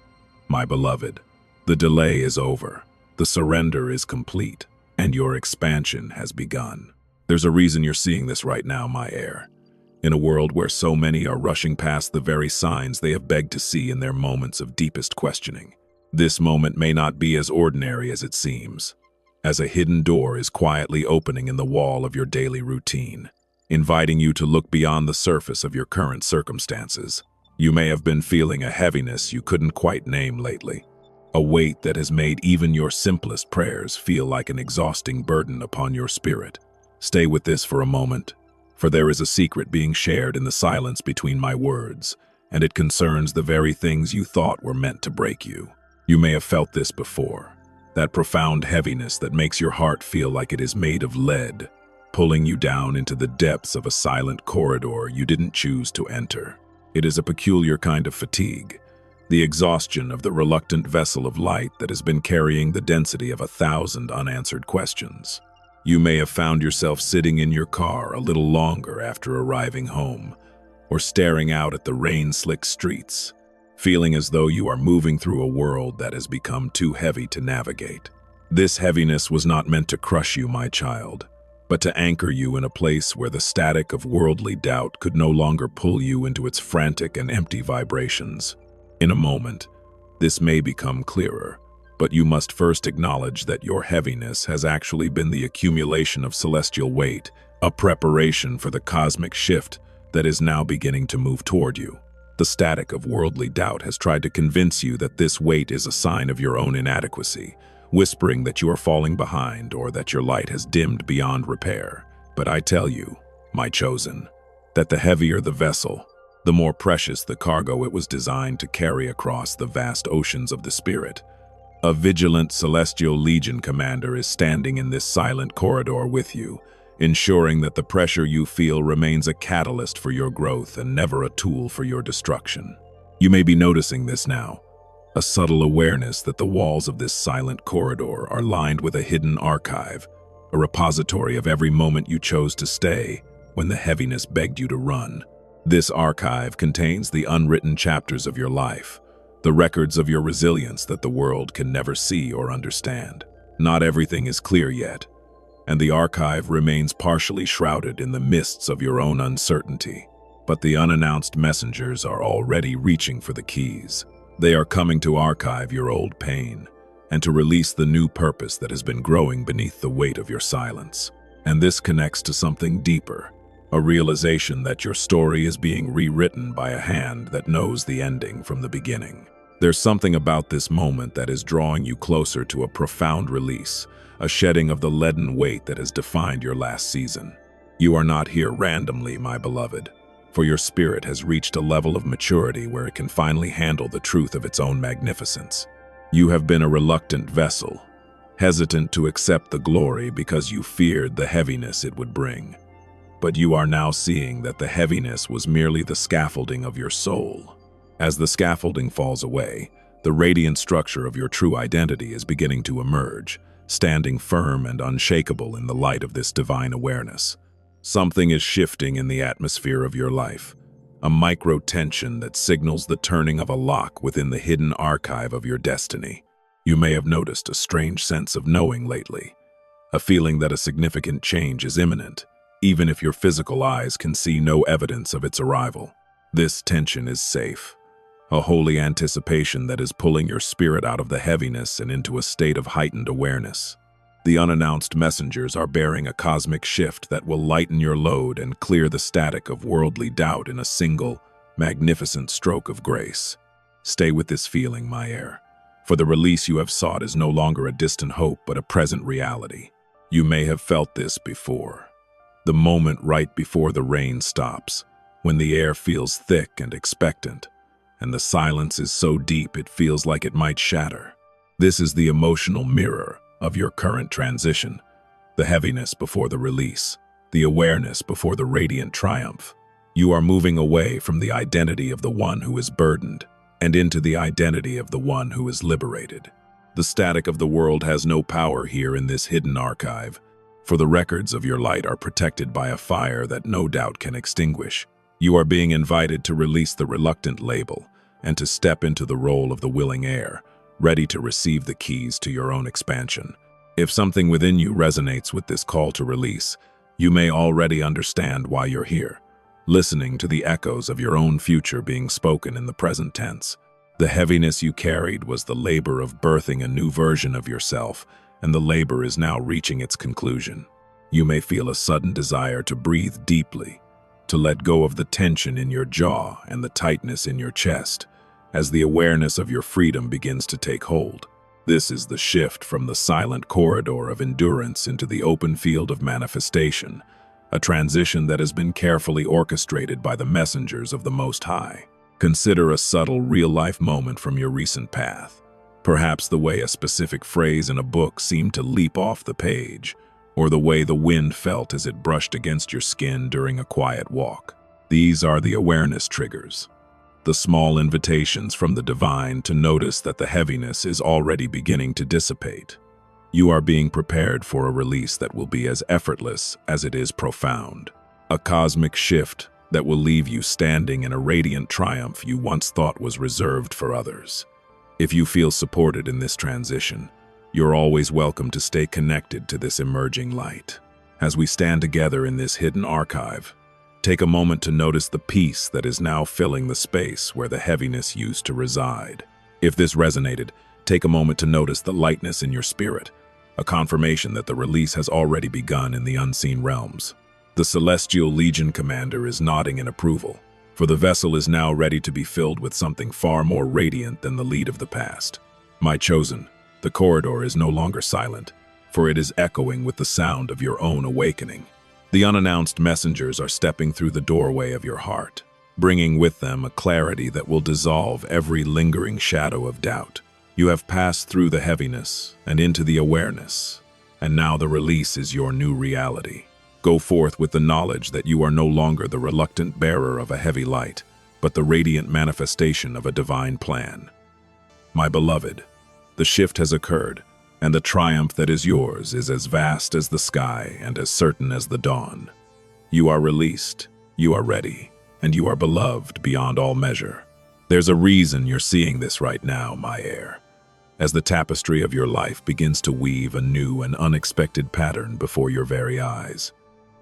My beloved, the delay is over, the surrender is complete, and your expansion has begun. There's a reason you're seeing this right now, my heir. In a world where so many are rushing past the very signs they have begged to see in their moments of deepest questioning, this moment may not be as ordinary as it seems, as a hidden door is quietly opening in the wall of your daily routine, inviting you to look beyond the surface of your current circumstances. You may have been feeling a heaviness you couldn't quite name lately, a weight that has made even your simplest prayers feel like an exhausting burden upon your spirit. Stay with this for a moment, for there is a secret being shared in the silence between my words, and it concerns the very things you thought were meant to break you. You may have felt this before, that profound heaviness that makes your heart feel like it is made of lead, pulling you down into the depths of a silent corridor you didn't choose to enter. It is a peculiar kind of fatigue, the exhaustion of the reluctant vessel of light that has been carrying the density of 1,000 unanswered questions. You may have found yourself sitting in your car a little longer after arriving home, or staring out at the rain-slicked streets, feeling as though you are moving through a world that has become too heavy to navigate. This heaviness was not meant to crush you, my child, but to anchor you in a place where the static of worldly doubt could no longer pull you into its frantic and empty vibrations. In a moment, this may become clearer, but you must first acknowledge that your heaviness has actually been the accumulation of celestial weight, a preparation for the cosmic shift that is now beginning to move toward you. The static of worldly doubt has tried to convince you that this weight is a sign of your own inadequacy, whispering that you are falling behind or that your light has dimmed beyond repair. But I tell you, my chosen, that the heavier the vessel, the more precious the cargo it was designed to carry across the vast oceans of the spirit. A vigilant celestial legion commander is standing in this silent corridor with you, ensuring that the pressure you feel remains a catalyst for your growth and never a tool for your destruction. You may be noticing this now, a subtle awareness that the walls of this silent corridor are lined with a hidden archive, a repository of every moment you chose to stay when the heaviness begged you to run. This archive contains the unwritten chapters of your life, the records of your resilience that the world can never see or understand. Not everything is clear yet, and the archive remains partially shrouded in the mists of your own uncertainty. But the unannounced messengers are already reaching for the keys. They are coming to archive your old pain and to release the new purpose that has been growing beneath the weight of your silence. And this connects to something deeper, a realization that your story is being rewritten by a hand that knows the ending from the beginning. There's something about this moment that is drawing you closer to a profound release, a shedding of the leaden weight that has defined your last season. You are not here randomly, my beloved, for your spirit has reached a level of maturity where it can finally handle the truth of its own magnificence. You have been a reluctant vessel, hesitant to accept the glory because you feared the heaviness it would bring. But you are now seeing that the heaviness was merely the scaffolding of your soul. As the scaffolding falls away, the radiant structure of your true identity is beginning to emerge, standing firm and unshakable in the light of this divine awareness. Something is shifting in the atmosphere of your life, a micro-tension that signals the turning of a lock within the hidden archive of your destiny. You may have noticed a strange sense of knowing lately, a feeling that a significant change is imminent, even if your physical eyes can see no evidence of its arrival. This tension is safe, a holy anticipation that is pulling your spirit out of the heaviness and into a state of heightened awareness. The unannounced messengers are bearing a cosmic shift that will lighten your load and clear the static of worldly doubt in a single, magnificent stroke of grace. Stay with this feeling, my heir, for the release you have sought is no longer a distant hope but a present reality. You may have felt this before. The moment right before the rain stops, when the air feels thick and expectant, and the silence is so deep it feels like it might shatter. This is the emotional mirror of your current transition, the heaviness before the release, the awareness before the radiant triumph. You are moving away from the identity of the one who is burdened and into the identity of the one who is liberated. The static of the world has no power here in this hidden archive, for the records of your light are protected by a fire that no doubt can extinguish. You are being invited to release the reluctant label and to step into the role of the willing heir, ready to receive the keys to your own expansion. If something within you resonates with this call to release, you may already understand why you're here, listening to the echoes of your own future being spoken in the present tense. The heaviness you carried was the labor of birthing a new version of yourself, and the labor is now reaching its conclusion. You may feel a sudden desire to breathe deeply, to let go of the tension in your jaw and the tightness in your chest, as the awareness of your freedom begins to take hold. This is the shift from the silent corridor of endurance into the open field of manifestation, a transition that has been carefully orchestrated by the messengers of the Most High. Consider a subtle, real-life moment from your recent path. Perhaps the way a specific phrase in a book seemed to leap off the page, or the way the wind felt as it brushed against your skin during a quiet walk. These are the awareness triggers, the small invitations from the divine to notice that the heaviness is already beginning to dissipate. You are being prepared for a release that will be as effortless as it is profound. A cosmic shift that will leave you standing in a radiant triumph you once thought was reserved for others. If you feel supported in this transition, you're always welcome to stay connected to this emerging light. As we stand together in this hidden archive, take a moment to notice the peace that is now filling the space where the heaviness used to reside. If this resonated, take a moment to notice the lightness in your spirit, a confirmation that the release has already begun in the unseen realms. The Celestial Legion commander is nodding in approval, for the vessel is now ready to be filled with something far more radiant than the lead of the past. My chosen, the corridor is no longer silent, for it is echoing with the sound of your own awakening. The unannounced messengers are stepping through the doorway of your heart, bringing with them a clarity that will dissolve every lingering shadow of doubt. You have passed through the heaviness and into the awareness, and now the release is your new reality. Go forth with the knowledge that you are no longer the reluctant bearer of a heavy light, but the radiant manifestation of a divine plan. My beloved, the shift has occurred, and the triumph that is yours is as vast as the sky and as certain as the dawn. You are released, you are ready, and you are beloved beyond all measure. There's a reason you're seeing this right now, my heir, as the tapestry of your life begins to weave a new and unexpected pattern before your very eyes.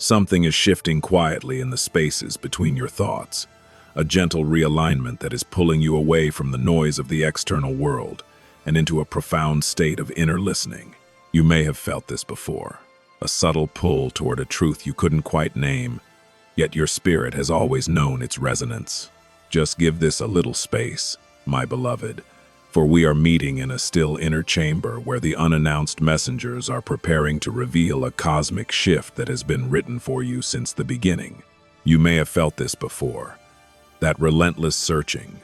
Something is shifting quietly in the spaces between your thoughts, a gentle realignment that is pulling you away from the noise of the external world and into a profound state of inner listening. You may have felt this before, a subtle pull toward a truth you couldn't quite name, yet your spirit has always known its resonance. Just give this a little space, my beloved, for we are meeting in a still inner chamber where the unannounced messengers are preparing to reveal a cosmic shift that has been written for you since the beginning. You may have felt this before, that relentless searching,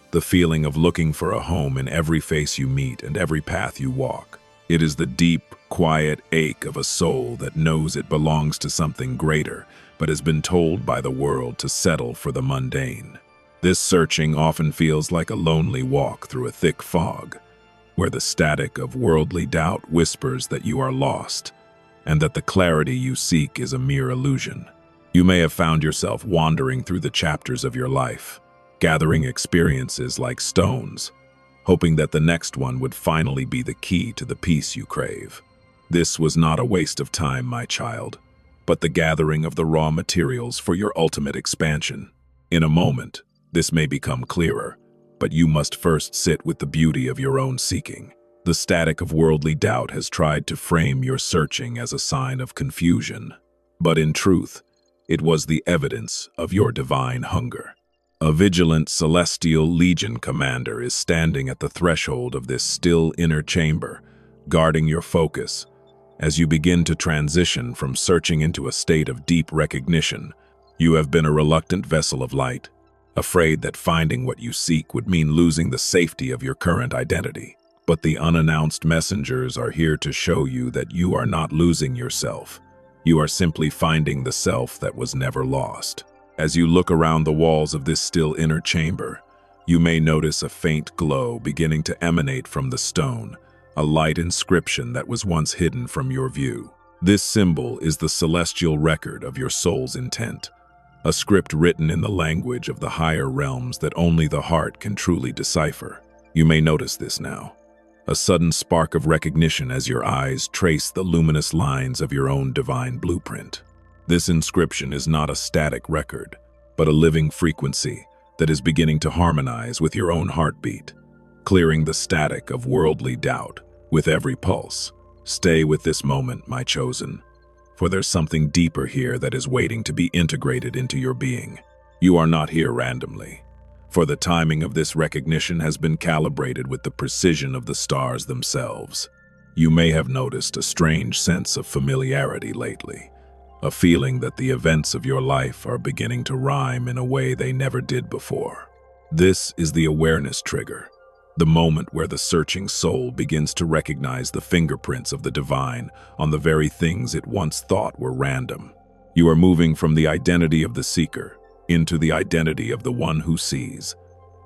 the feeling of looking for a home in every face you meet and every path you walk. It is the deep, quiet ache of a soul that knows it belongs to something greater, but has been told by the world to settle for the mundane. This searching often feels like a lonely walk through a thick fog, where the static of worldly doubt whispers that you are lost, and that the clarity you seek is a mere illusion. You may have found yourself wandering through the chapters of your life, gathering experiences like stones, hoping that the next one would finally be the key to the peace you crave. This was not a waste of time, my child, but the gathering of the raw materials for your ultimate expansion. In a moment, this may become clearer, but you must first sit with the beauty of your own seeking. The static of worldly doubt has tried to frame your searching as a sign of confusion, but in truth, it was the evidence of your divine hunger. A vigilant Celestial Legion commander is standing at the threshold of this still inner chamber, guarding your focus as you begin to transition from searching into a state of deep recognition. You have been a reluctant vessel of light, afraid that finding what you seek would mean losing the safety of your current identity. But the unannounced messengers are here to show you that you are not losing yourself. You are simply finding the self that was never lost. As you look around the walls of this still inner chamber, you may notice a faint glow beginning to emanate from the stone, a light inscription that was once hidden from your view. This symbol is the celestial record of your soul's intent, a script written in the language of the higher realms that only the heart can truly decipher. You may notice this now, a sudden spark of recognition as your eyes trace the luminous lines of your own divine blueprint. This inscription is not a static record, but a living frequency that is beginning to harmonize with your own heartbeat, clearing the static of worldly doubt with every pulse. Stay with this moment, my chosen, for there's something deeper here that is waiting to be integrated into your being. You are not here randomly, for the timing of this recognition has been calibrated with the precision of the stars themselves. You may have noticed a strange sense of familiarity lately, a feeling that the events of your life are beginning to rhyme in a way they never did before. This is the awareness trigger, the moment where the searching soul begins to recognize the fingerprints of the divine on the very things it once thought were random. You are moving from the identity of the seeker into the identity of the one who sees,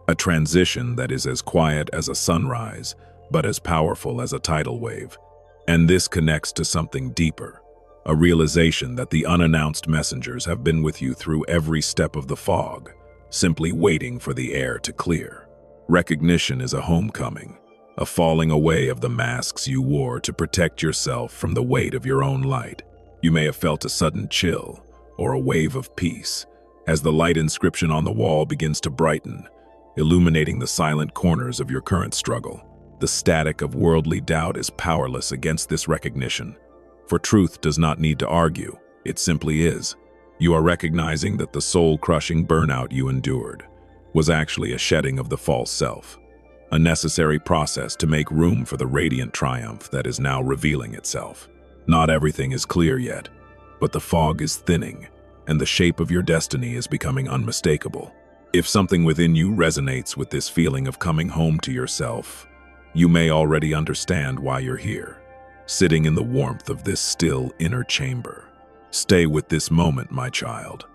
a transition that is as quiet as a sunrise, but as powerful as a tidal wave. And this connects to something deeper, a realization that the unannounced messengers have been with you through every step of the fog, simply waiting for the air to clear. Recognition is a homecoming, a falling away of the masks you wore to protect yourself from the weight of your own light. You may have felt a sudden chill or a wave of peace as the light inscription on the wall begins to brighten, illuminating the silent corners of your current struggle. The static of worldly doubt is powerless against this recognition, for truth does not need to argue, it simply is. You are recognizing that the soul-crushing burnout you endured was actually a shedding of the false self, a necessary process to make room for the radiant triumph that is now revealing itself. Not everything is clear yet, but the fog is thinning, and the shape of your destiny is becoming unmistakable. If something within you resonates with this feeling of coming home to yourself, you may already understand why you're here, sitting in the warmth of this still inner chamber. Stay with this moment, my child,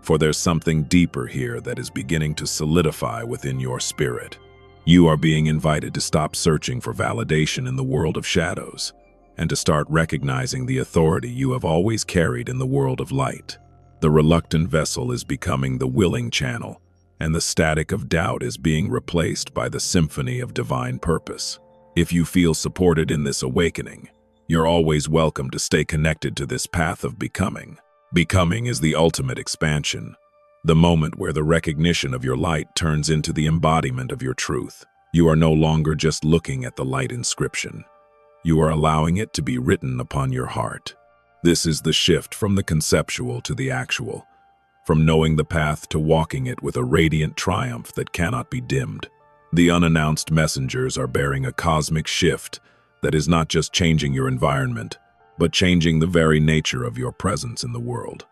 for there's something deeper here that is beginning to solidify within your spirit. You are being invited to stop searching for validation in the world of shadows, and to start recognizing the authority you have always carried in the world of light. The reluctant vessel is becoming the willing channel, and the static of doubt is being replaced by the symphony of divine purpose. If you feel supported in this awakening, you're always welcome to stay connected to this path of becoming. Becoming is the ultimate expansion, the moment where the recognition of your light turns into the embodiment of your truth. You are no longer just looking at the light inscription. You are allowing it to be written upon your heart. This is the shift from the conceptual to the actual, from knowing the path to walking it with a radiant triumph that cannot be dimmed. The unannounced messengers are bearing a cosmic shift that is not just changing your environment, but changing the very nature of your presence in the world.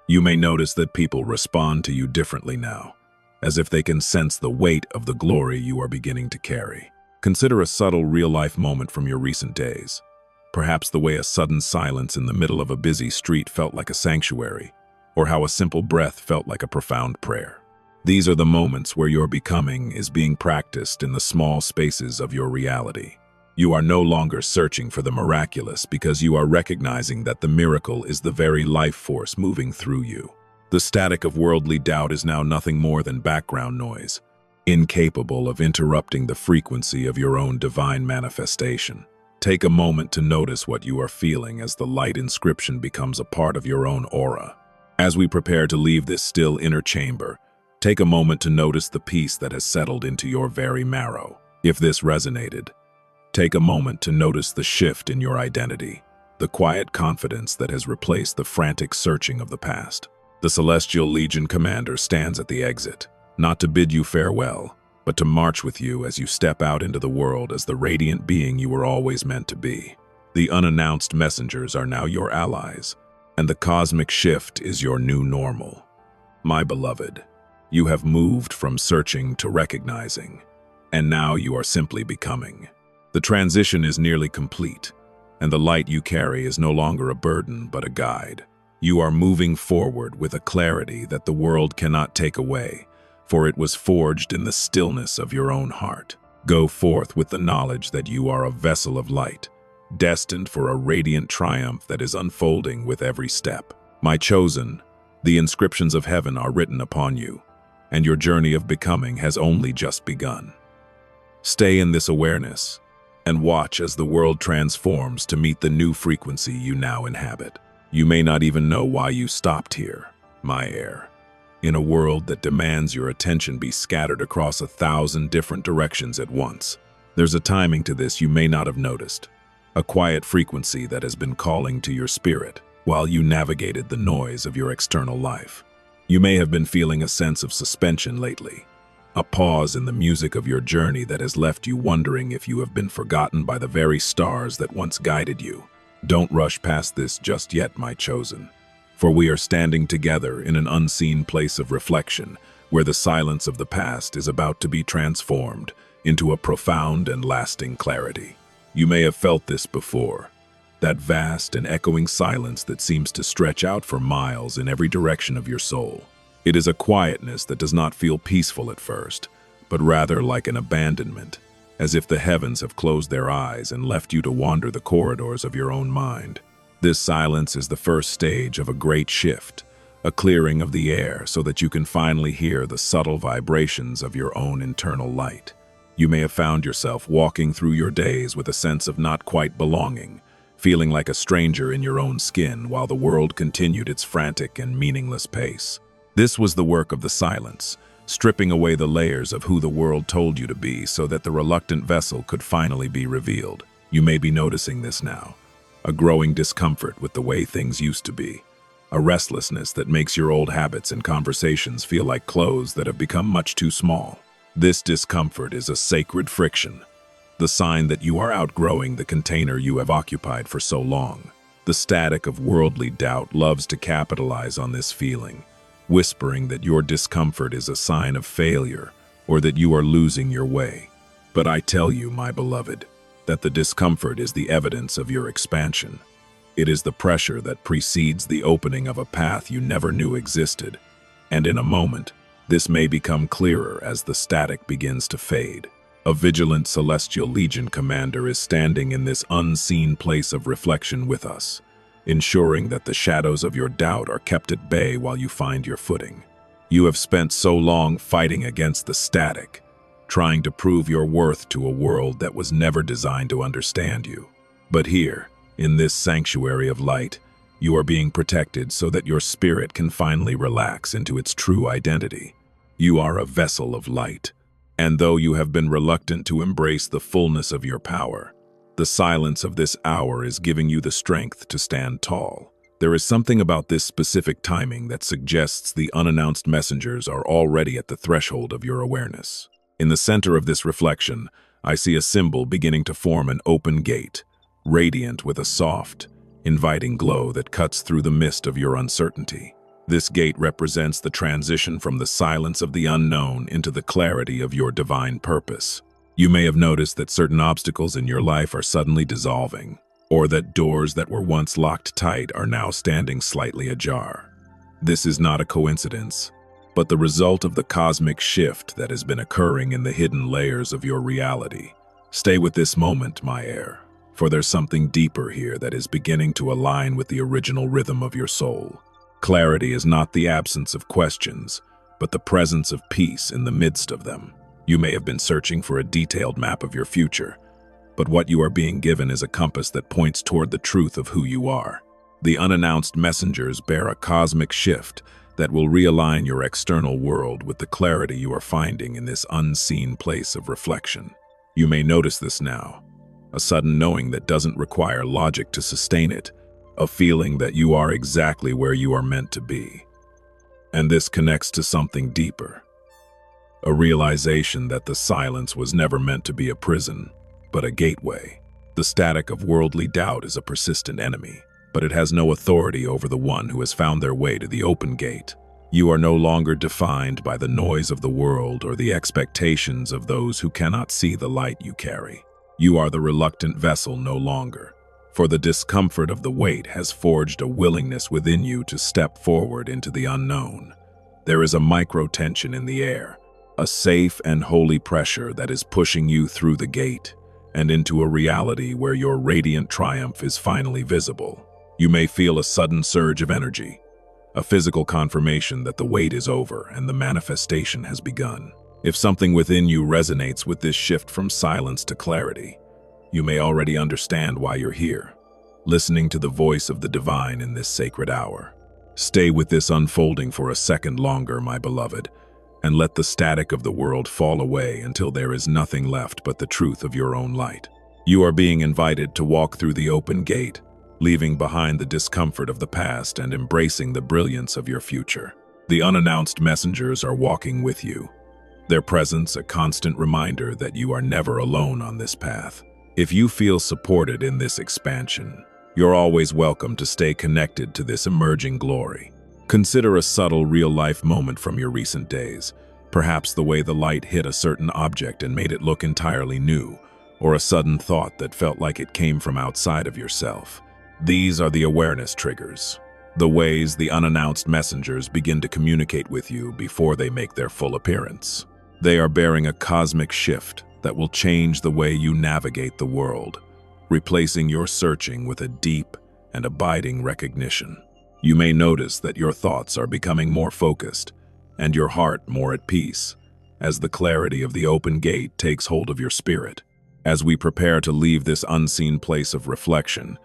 You may notice that people respond to you differently now, as if they can sense the weight of the glory you are beginning to carry. Consider a subtle real-life moment from your recent days. Perhaps the way a sudden silence in the middle of a busy street felt like a sanctuary, or how a simple breath felt like a profound prayer. These are the moments where your becoming is being practiced in the small spaces of your reality. You are no longer searching for the miraculous because you are recognizing that the miracle is the very life force moving through you. The static of worldly doubt is now nothing more than background noise, incapable of interrupting the frequency of your own divine manifestation. Take a moment to notice what you are feeling as the light inscription becomes a part of your own aura. As we prepare to leave this still inner chamber, take a moment to notice the peace that has settled into your very marrow. If this resonated, take a moment to notice the shift in your identity, the quiet confidence that has replaced the frantic searching of the past. The Celestial Legion commander stands at the exit, not to bid you farewell, but to march with you as you step out into the world as the radiant being you were always meant to be. The unannounced messengers are now your allies, and the cosmic shift is your new normal. My beloved, you have moved from searching to recognizing, and now you are simply becoming. The transition is nearly complete, and the light you carry is no longer a burden but a guide. You are moving forward with a clarity that the world cannot take away, for it was forged in the stillness of your own heart. Go forth with the knowledge that you are a vessel of light, destined for a radiant triumph that is unfolding with every step. My chosen, the inscriptions of heaven are written upon you, and your journey of becoming has only just begun. Stay in this awareness, and watch as the world transforms to meet the new frequency you now inhabit. You may not even know why you stopped here, my heir. In a world that demands your attention be scattered across 1,000 different directions at once, there's a timing to this you may not have noticed, a quiet frequency that has been calling to your spirit while you navigated the noise of your external life. You may have been feeling a sense of suspension lately, a pause in the music of your journey that has left you wondering if you have been forgotten by the very stars that once guided you. Don't rush past this just yet, my chosen, for we are standing together in an unseen place of reflection, where the silence of the past is about to be transformed into a profound and lasting clarity. You may have felt this before, that vast and echoing silence that seems to stretch out for miles in every direction of your soul. It is a quietness that does not feel peaceful at first, but rather like an abandonment, as if the heavens have closed their eyes and left you to wander the corridors of your own mind. This silence is the first stage of a great shift, a clearing of the air so that you can finally hear the subtle vibrations of your own internal light. You may have found yourself walking through your days with a sense of not quite belonging, feeling like a stranger in your own skin while the world continued its frantic and meaningless pace. This was the work of the silence, stripping away the layers of who the world told you to be so that the reluctant vessel could finally be revealed. You may be noticing this now, a growing discomfort with the way things used to be, a restlessness that makes your old habits and conversations feel like clothes that have become much too small. This discomfort is a sacred friction, the sign that you are outgrowing the container you have occupied for so long. The static of worldly doubt loves to capitalize on this feeling, whispering that your discomfort is a sign of failure or that you are losing your way. But I tell you, my beloved, that the discomfort is the evidence of your expansion. It is the pressure that precedes the opening of a path you never knew existed, and in a moment, this may become clearer as the static begins to fade. A vigilant celestial legion commander is standing in this unseen place of reflection with us, ensuring that the shadows of your doubt are kept at bay while you find your footing. You have spent so long fighting against the static, trying to prove your worth to a world that was never designed to understand you. But here, in this sanctuary of light, you are being protected so that your spirit can finally relax into its true identity. You are a vessel of light, and though you have been reluctant to embrace the fullness of your power, the silence of this hour is giving you the strength to stand tall. There is something about this specific timing that suggests the unannounced messengers are already at the threshold of your awareness. In the center of this reflection, I see a symbol beginning to form an open gate, radiant with a soft, inviting glow that cuts through the mist of your uncertainty. This gate represents the transition from the silence of the unknown into the clarity of your divine purpose. You may have noticed that certain obstacles in your life are suddenly dissolving, or that doors that were once locked tight are now standing slightly ajar. This is not a coincidence, but the result of the cosmic shift that has been occurring in the hidden layers of your reality. Stay with this moment, my heir, for there's something deeper here that is beginning to align with the original rhythm of your soul. Clarity is not the absence of questions, but the presence of peace in the midst of them. You may have been searching for a detailed map of your future, but what you are being given is a compass that points toward the truth of who you are. The unannounced messengers bear a cosmic shift that will realign your external world with the clarity you are finding in this unseen place of reflection. You may notice this now, a sudden knowing that doesn't require logic to sustain it, a feeling that you are exactly where you are meant to be. And this connects to something deeper, a realization that the silence was never meant to be a prison, but a gateway. The static of worldly doubt is a persistent enemy, but it has no authority over the one who has found their way to the open gate. You are no longer defined by the noise of the world or the expectations of those who cannot see the light you carry. You are the reluctant vessel no longer, for the discomfort of the weight has forged a willingness within you to step forward into the unknown. There is a micro-tension in the air, a safe and holy pressure that is pushing you through the gate and into a reality where your radiant triumph is finally visible. You may feel a sudden surge of energy, a physical confirmation that the wait is over and the manifestation has begun. If something within you resonates with this shift from silence to clarity, you may already understand why you're here, listening to the voice of the divine in this sacred hour. Stay with this unfolding for a second longer, my beloved, and let the static of the world fall away until there is nothing left but the truth of your own light. You are being invited to walk through the open gate, leaving behind the discomfort of the past and embracing the brilliance of your future. The unannounced messengers are walking with you, their presence a constant reminder that you are never alone on this path. If you feel supported in this expansion, you're always welcome to stay connected to this emerging glory. Consider a subtle, real-life moment from your recent days. Perhaps the way the light hit a certain object and made it look entirely new, or a sudden thought that felt like it came from outside of yourself. These are the awareness triggers, the ways the unannounced messengers begin to communicate with you before they make their full appearance. They are bearing a cosmic shift that will change the way you navigate the world, replacing your searching with a deep and abiding recognition. You may notice that your thoughts are becoming more focused and your heart more at peace as the clarity of the open gate takes hold of your spirit. As we prepare to leave this unseen place of reflection,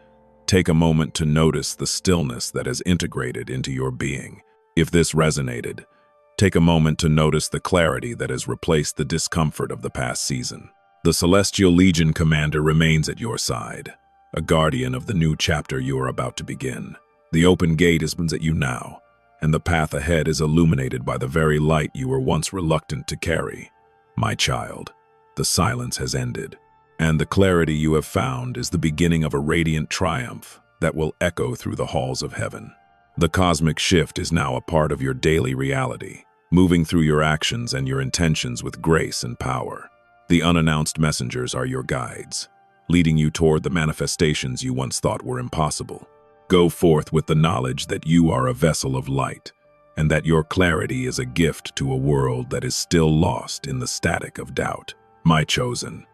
take a moment to notice the stillness that has integrated into your being. If this resonated, take a moment to notice the clarity that has replaced the discomfort of the past season. The Celestial Legion Commander remains at your side, a guardian of the new chapter you are about to begin. The open gate is at you now, and the path ahead is illuminated by the very light you were once reluctant to carry. My child, the silence has ended, and the clarity you have found is the beginning of a radiant triumph that will echo through the halls of heaven. The cosmic shift is now a part of your daily reality, moving through your actions and your intentions with grace and power. The unannounced messengers are your guides, leading you toward the manifestations you once thought were impossible. Go forth with the knowledge that you are a vessel of light, and that your clarity is a gift to a world that is still lost in the static of doubt. My chosen,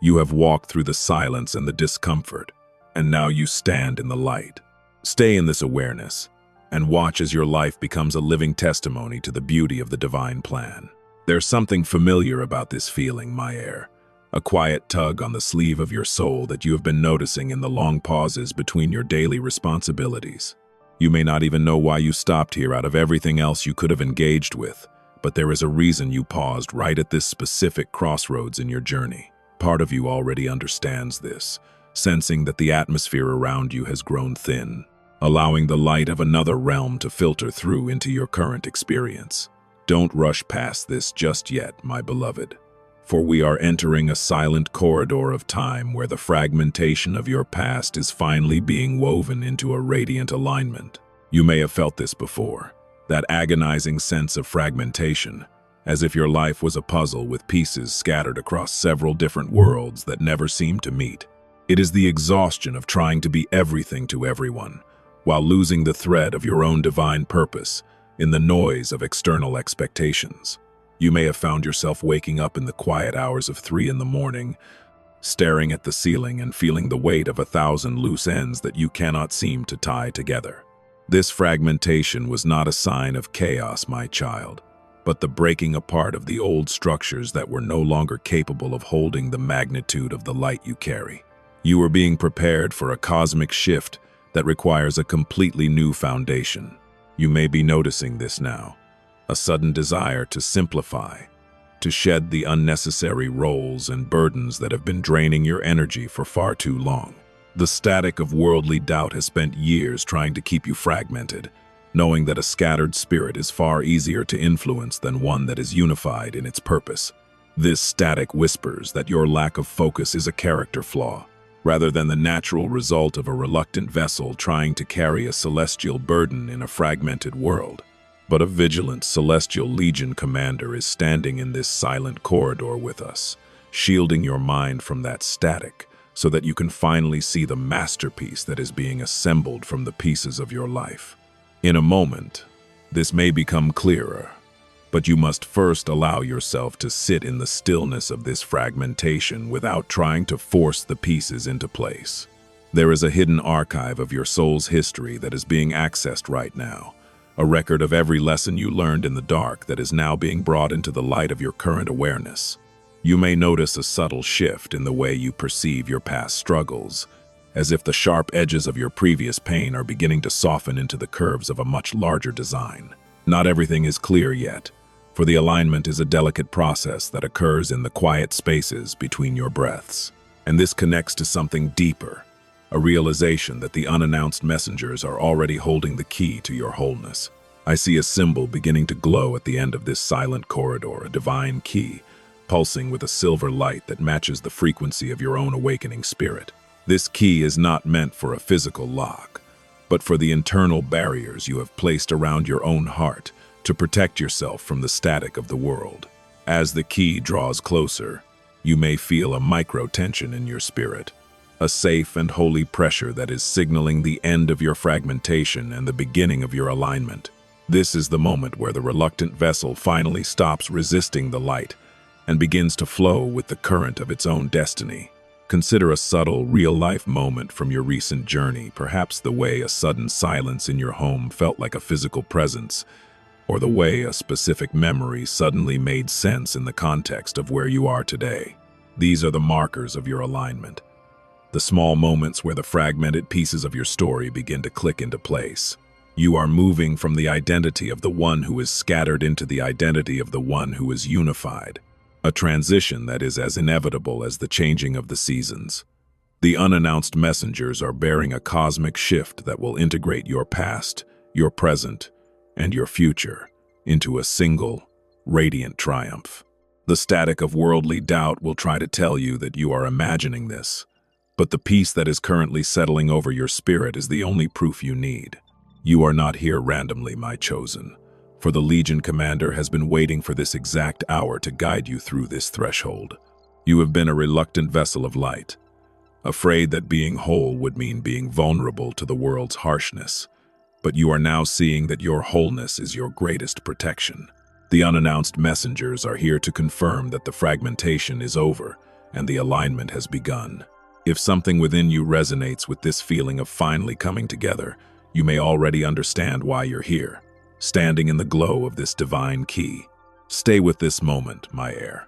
you have walked through the silence and the discomfort, and now you stand in the light. Stay in this awareness, and watch as your life becomes a living testimony to the beauty of the divine plan. There's something familiar about this feeling, my heir. A quiet tug on the sleeve of your soul that you have been noticing in the long pauses between your daily responsibilities. You may not even know why you stopped here out of everything else you could have engaged with, but there is a reason you paused right at this specific crossroads in your journey. Part of you already understands this, sensing that the atmosphere around you has grown thin, allowing the light of another realm to filter through into your current experience. Don't rush past this just yet, my beloved, for we are entering a silent corridor of time where the fragmentation of your past is finally being woven into a radiant alignment. You may have felt this before, that agonizing sense of fragmentation, as if your life was a puzzle with pieces scattered across several different worlds that never seemed to meet. It is the exhaustion of trying to be everything to everyone, while losing the thread of your own divine purpose in the noise of external expectations. You may have found yourself waking up in the quiet hours of 3 in the morning, staring at the ceiling and feeling the weight of 1,000 loose ends that you cannot seem to tie together. This fragmentation was not a sign of chaos, my child, but the breaking apart of the old structures that were no longer capable of holding the magnitude of the light you carry. You are being prepared for a cosmic shift that requires a completely new foundation. You may be noticing this now. A sudden desire to simplify, to shed the unnecessary roles and burdens that have been draining your energy for far too long. The static of worldly doubt has spent years trying to keep you fragmented, knowing that a scattered spirit is far easier to influence than one that is unified in its purpose. This static whispers that your lack of focus is a character flaw, rather than the natural result of a reluctant vessel trying to carry a celestial burden in a fragmented world. But a vigilant Celestial Legion commander is standing in this silent corridor with us, shielding your mind from that static so that you can finally see the masterpiece that is being assembled from the pieces of your life. In a moment, this may become clearer, but you must first allow yourself to sit in the stillness of this fragmentation without trying to force the pieces into place. There is a hidden archive of your soul's history that is being accessed right now, a record of every lesson you learned in the dark that is now being brought into the light of your current awareness. You may notice a subtle shift in the way you perceive your past struggles, as if the sharp edges of your previous pain are beginning to soften into the curves of a much larger design. Not everything is clear yet, for the alignment is a delicate process that occurs in the quiet spaces between your breaths. And this connects to something deeper, a realization that the unannounced messengers are already holding the key to your wholeness. I see a symbol beginning to glow at the end of this silent corridor, a divine key, pulsing with a silver light that matches the frequency of your own awakening spirit. This key is not meant for a physical lock, but but for the internal barriers you have placed around your own heart to protect yourself from the static of the world. As the key draws closer, you may feel a micro-tension in your spirit, a safe and holy pressure that is signaling the end of your fragmentation and the beginning of your alignment. This is the moment where the reluctant vessel finally stops resisting the light and begins to flow with the current of its own destiny. Consider a subtle, real-life moment from your recent journey, perhaps the way a sudden silence in your home felt like a physical presence, or the way a specific memory suddenly made sense in the context of where you are today. These are the markers of your alignment, the small moments where the fragmented pieces of your story begin to click into place. You are moving from the identity of the one who is scattered into the identity of the one who is unified, a transition that is as inevitable as the changing of the seasons. The unannounced messengers are bearing a cosmic shift that will integrate your past, your present, and your future into a single, radiant triumph. The static of worldly doubt will try to tell you that you are imagining this, but the peace that is currently settling over your spirit is the only proof you need. You are not here randomly, my chosen, for the Legion Commander has been waiting for this exact hour to guide you through this threshold. You have been a reluctant vessel of light, afraid that being whole would mean being vulnerable to the world's harshness. But you are now seeing that your wholeness is your greatest protection. The unannounced messengers are here to confirm that the fragmentation is over and the alignment has begun. If something within you resonates with this feeling of finally coming together, you may already understand why you're here, standing in the glow of this divine key. Stay with this moment, my heir,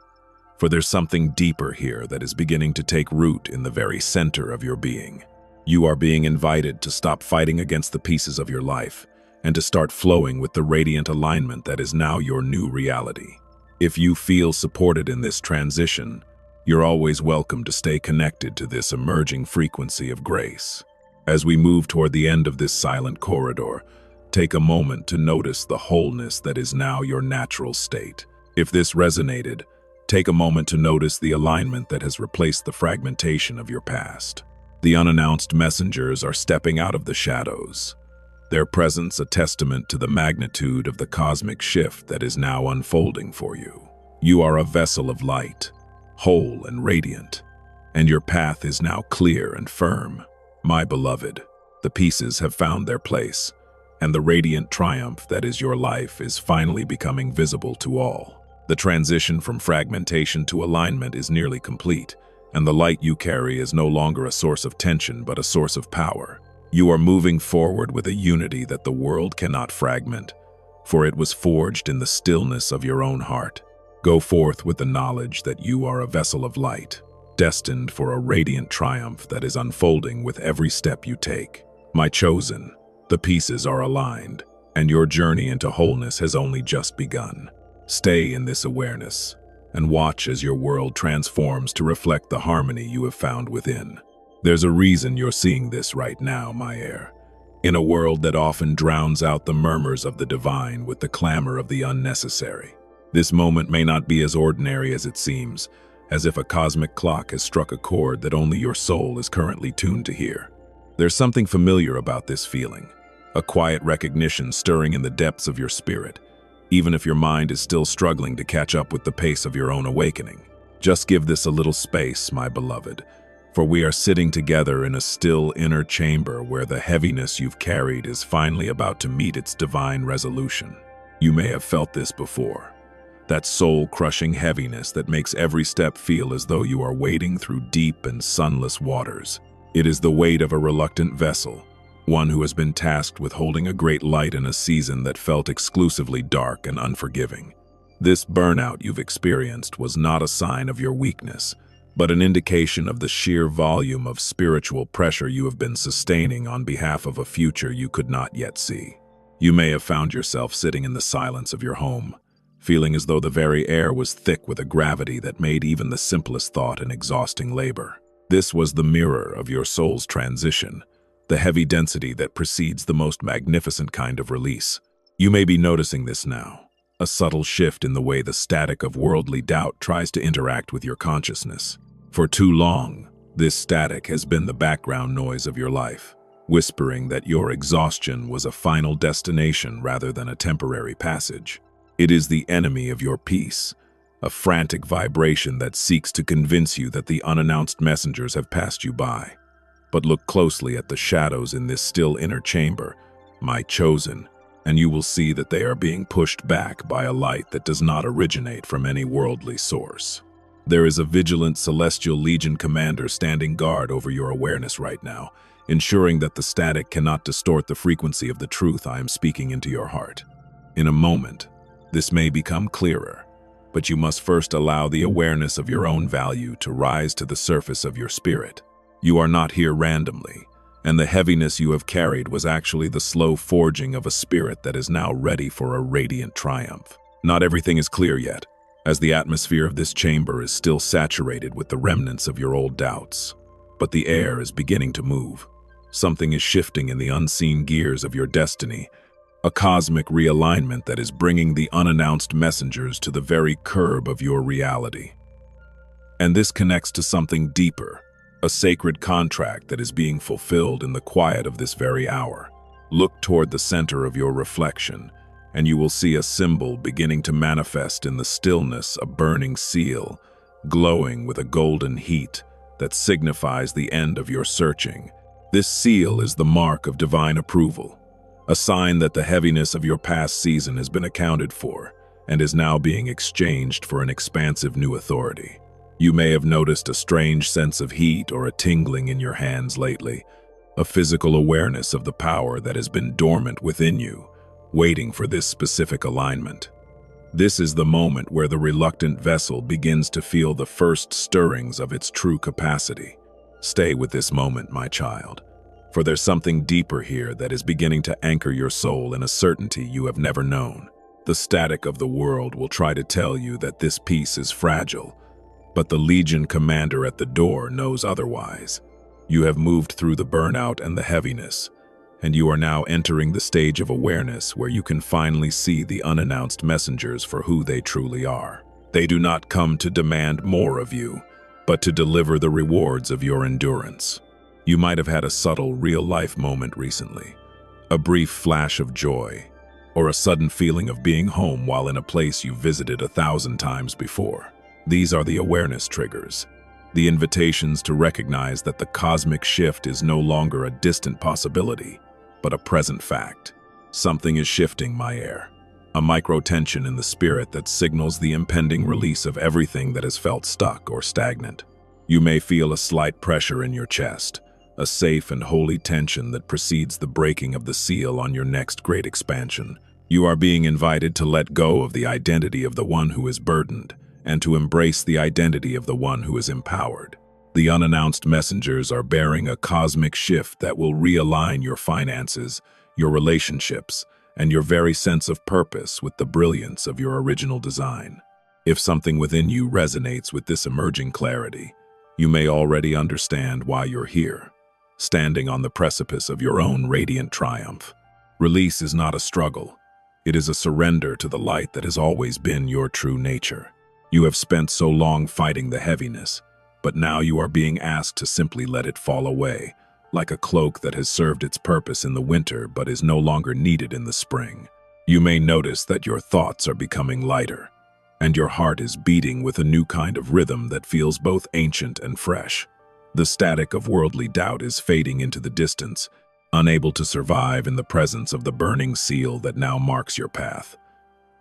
for there's something deeper here that is beginning to take root in the very center of your being. You are being invited to stop fighting against the pieces of your life and to start flowing with the radiant alignment that is now your new reality. If you feel supported in this transition, you're always welcome to stay connected to this emerging frequency of grace. As we move toward the end of this silent corridor, take a moment to notice the wholeness that is now your natural state. If this resonated, take a moment to notice the alignment that has replaced the fragmentation of your past. The unannounced messengers are stepping out of the shadows, their presence a testament to the magnitude of the cosmic shift that is now unfolding for you. You are a vessel of light, whole and radiant, and your path is now clear and firm. My beloved, the pieces have found their place, and the radiant triumph that is your life is finally becoming visible to all. The transition from fragmentation to alignment is nearly complete, and the light you carry is no longer a source of tension but a source of power. You are moving forward with a unity that the world cannot fragment, for it was forged in the stillness of your own heart. Go forth with the knowledge that you are a vessel of light, destined for a radiant triumph that is unfolding with every step you take. My chosen, the pieces are aligned, and your journey into wholeness has only just begun. Stay in this awareness, and watch as your world transforms to reflect the harmony you have found within. There's a reason you're seeing this right now, my heir. In a world that often drowns out the murmurs of the divine with the clamor of the unnecessary, this moment may not be as ordinary as it seems, as if a cosmic clock has struck a chord that only your soul is currently tuned to hear. There's something familiar about this feeling, a quiet recognition stirring in the depths of your spirit, even if your mind is still struggling to catch up with the pace of your own awakening. Just give this a little space, my beloved, for we are sitting together in a still inner chamber where the heaviness you've carried is finally about to meet its divine resolution. You may have felt this before, that soul-crushing heaviness that makes every step feel as though you are wading through deep and sunless waters. It is the weight of a reluctant vessel, one who has been tasked with holding a great light in a season that felt exclusively dark and unforgiving. This burnout you've experienced was not a sign of your weakness, but an indication of the sheer volume of spiritual pressure you have been sustaining on behalf of a future you could not yet see. You may have found yourself sitting in the silence of your home, feeling as though the very air was thick with a gravity that made even the simplest thought an exhausting labor. This was the mirror of your soul's transition, the heavy density that precedes the most magnificent kind of release. You may be noticing this now, a subtle shift in the way the static of worldly doubt tries to interact with your consciousness. For too long, this static has been the background noise of your life, whispering that your exhaustion was a final destination rather than a temporary passage. It is the enemy of your peace, a frantic vibration that seeks to convince you that the unannounced messengers have passed you by. But look closely at the shadows in this still inner chamber, my chosen, and you will see that they are being pushed back by a light that does not originate from any worldly source. There is a vigilant celestial legion commander standing guard over your awareness right now, ensuring that the static cannot distort the frequency of the truth I am speaking into your heart. In a moment, this may become clearer, but you must first allow the awareness of your own value to rise to the surface of your spirit. You are not here randomly, and the heaviness you have carried was actually the slow forging of a spirit that is now ready for a radiant triumph. Not everything is clear yet, as the atmosphere of this chamber is still saturated with the remnants of your old doubts. But the air is beginning to move. Something is shifting in the unseen gears of your destiny, a cosmic realignment that is bringing the unannounced messengers to the very curb of your reality. And this connects to something deeper, a sacred contract that is being fulfilled in the quiet of this very hour. Look toward the center of your reflection, and you will see a symbol beginning to manifest in the stillness, a burning seal, glowing with a golden heat that signifies the end of your searching. This seal is the mark of divine approval, a sign that the heaviness of your past season has been accounted for and is now being exchanged for an expansive new authority. You may have noticed a strange sense of heat or a tingling in your hands lately, a physical awareness of the power that has been dormant within you, waiting for this specific alignment. This is the moment where the reluctant vessel begins to feel the first stirrings of its true capacity. Stay with this moment, my child, for there's something deeper here that is beginning to anchor your soul in a certainty you have never known. The static of the world will try to tell you that this peace is fragile, but the Legion commander at the door knows otherwise. You have moved through the burnout and the heaviness, and you are now entering the stage of awareness where you can finally see the unannounced messengers for who they truly are. They do not come to demand more of you, but to deliver the rewards of your endurance. You might have had a subtle, real-life moment recently, a brief flash of joy, or a sudden feeling of being home while in a place you visited 1,000 times before. These are the awareness triggers, the invitations to recognize that the cosmic shift is no longer a distant possibility, but a present fact. Something is shifting, my heir, a micro-tension in the spirit that signals the impending release of everything that has felt stuck or stagnant. You may feel a slight pressure in your chest, a safe and holy tension that precedes the breaking of the seal on your next great expansion. You are being invited to let go of the identity of the one who is burdened, and to embrace the identity of the one who is empowered. The unannounced messengers are bearing a cosmic shift that will realign your finances, your relationships, and your very sense of purpose with the brilliance of your original design. If something within you resonates with this emerging clarity, you may already understand why you're here, standing on the precipice of your own radiant triumph. Release is not a struggle. It is a surrender to the light that has always been your true nature. You have spent so long fighting the heaviness, but now you are being asked to simply let it fall away, like a cloak that has served its purpose in the winter but is no longer needed in the spring. You may notice that your thoughts are becoming lighter, and your heart is beating with a new kind of rhythm that feels both ancient and fresh. The static of worldly doubt is fading into the distance, unable to survive in the presence of the burning seal that now marks your path.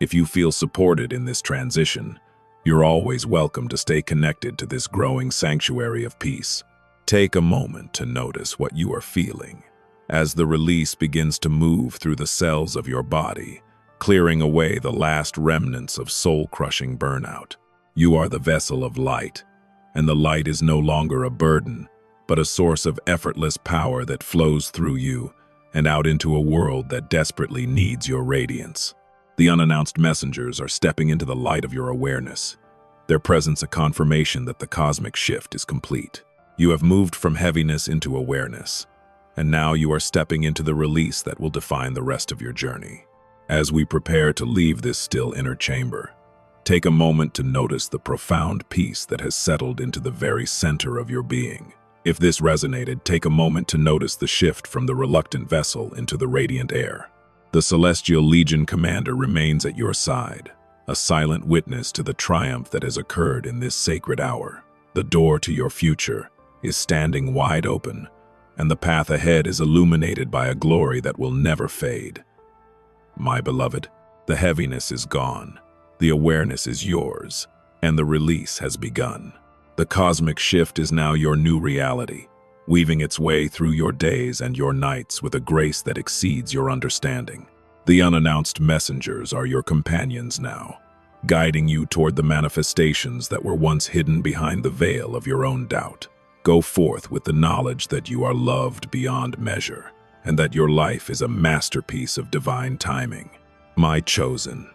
If you feel supported in this transition, you're always welcome to stay connected to this growing sanctuary of peace. Take a moment to notice what you are feeling as the release begins to move through the cells of your body, clearing away the last remnants of soul-crushing burnout. You are the vessel of light, and the light is no longer a burden, but a source of effortless power that flows through you and out into a world that desperately needs your radiance. The unannounced messengers are stepping into the light of your awareness, their presence a confirmation that the cosmic shift is complete. You have moved from heaviness into awareness, and now you are stepping into the release that will define the rest of your journey. As we prepare to leave this still inner chamber, take a moment to notice the profound peace that has settled into the very center of your being. If this resonated, take a moment to notice the shift from the reluctant vessel into the radiant air. The Celestial Legion commander remains at your side, a silent witness to the triumph that has occurred in this sacred hour. The door to your future is standing wide open, and the path ahead is illuminated by a glory that will never fade. My beloved, the heaviness is gone, the awareness is yours, and the release has begun. The cosmic shift is now your new reality, weaving its way through your days and your nights with a grace that exceeds your understanding. The unannounced messengers are your companions now, guiding you toward the manifestations that were once hidden behind the veil of your own doubt. Go forth with the knowledge that you are loved beyond measure, and that your life is a masterpiece of divine timing. My chosen,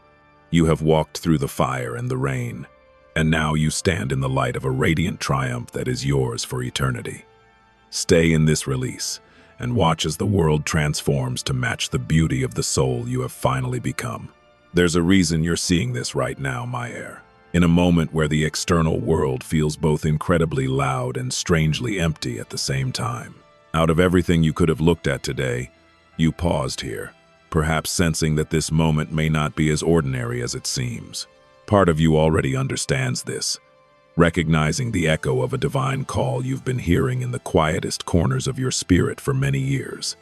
you have walked through the fire and the rain, and now you stand in the light of a radiant triumph that is yours for eternity. Stay in this release, and watch as the world transforms to match the beauty of the soul you have finally become. There's a reason you're seeing this right now, my heir. In a moment where the external world feels both incredibly loud and strangely empty at the same time. Out of everything you could have looked at today, you paused here, perhaps sensing that this moment may not be as ordinary as it seems. Part of you already understands this, recognizing the echo of a divine call you've been hearing in the quietest corners of your spirit for many years.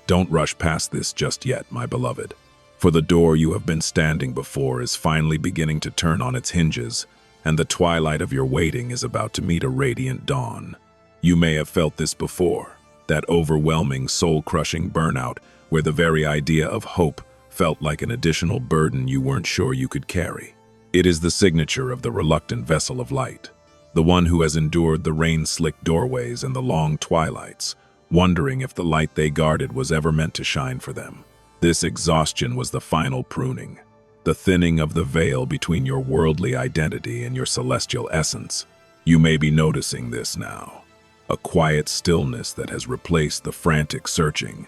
Don't rush past this just yet, my beloved, for the door you have been standing before is finally beginning to turn on its hinges, and the twilight of your waiting is about to meet a radiant dawn. You may have felt this before, that overwhelming, soul-crushing burnout where the very idea of hope felt like an additional burden you weren't sure you could carry. It is the signature of the reluctant vessel of light, the one who has endured the rain-slicked doorways and the long twilights, wondering if the light they guarded was ever meant to shine for them. This exhaustion was the final pruning, the thinning of the veil between your worldly identity and your celestial essence. You may be noticing this now, a quiet stillness that has replaced the frantic searching,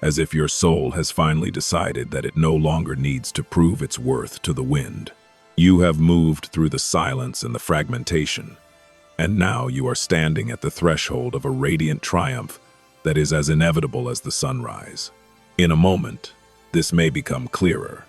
as if your soul has finally decided that it no longer needs to prove its worth to the wind. You have moved through the silence and the fragmentation, and now you are standing at the threshold of a radiant triumph that is as inevitable as the sunrise. In a moment, this may become clearer,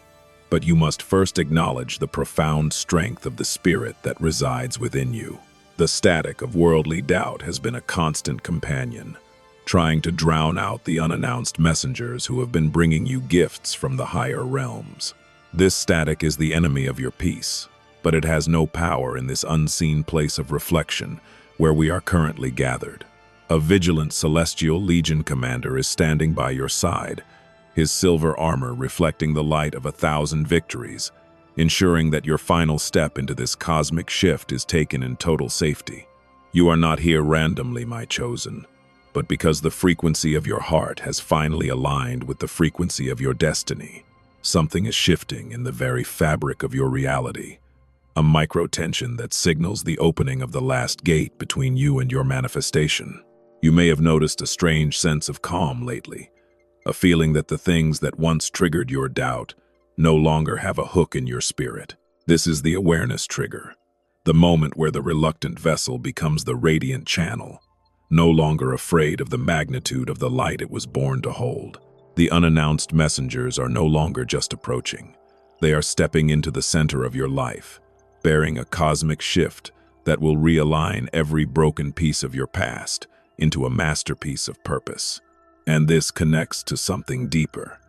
but you must first acknowledge the profound strength of the spirit that resides within you. The static of worldly doubt has been a constant companion, trying to drown out the unannounced messengers who have been bringing you gifts from the higher realms. This static is the enemy of your peace, but it has no power in this unseen place of reflection where we are currently gathered. A vigilant Celestial Legion commander is standing by your side, his silver armor reflecting the light of 1,000 victories, ensuring that your final step into this cosmic shift is taken in total safety. You are not here randomly, my chosen, but because the frequency of your heart has finally aligned with the frequency of your destiny. Something is shifting in the very fabric of your reality, a micro-tension that signals the opening of the last gate between you and your manifestation. You may have noticed a strange sense of calm lately, a feeling that the things that once triggered your doubt no longer have a hook in your spirit. This is the awareness trigger, the moment where the reluctant vessel becomes the radiant channel, no longer afraid of the magnitude of the light it was born to hold. The unannounced messengers are no longer just approaching. They are stepping into the center of your life, bearing a cosmic shift that will realign every broken piece of your past into a masterpiece of purpose. And this connects to something deeper,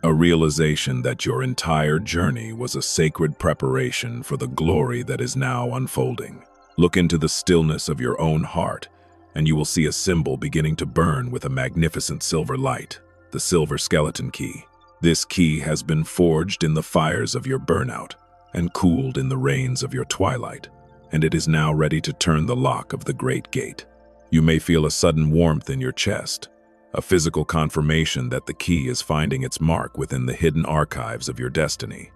a realization that your entire journey was a sacred preparation for the glory that is now unfolding. Look into the stillness of your own heart, and you will see a symbol beginning to burn with a magnificent silver light. The silver skeleton key. This key has been forged in the fires of your burnout and cooled in the rains of your twilight, and it is now ready to turn the lock of the great gate. You may feel a sudden warmth in your chest, a physical confirmation that the key is finding its mark within the hidden archives of your destiny.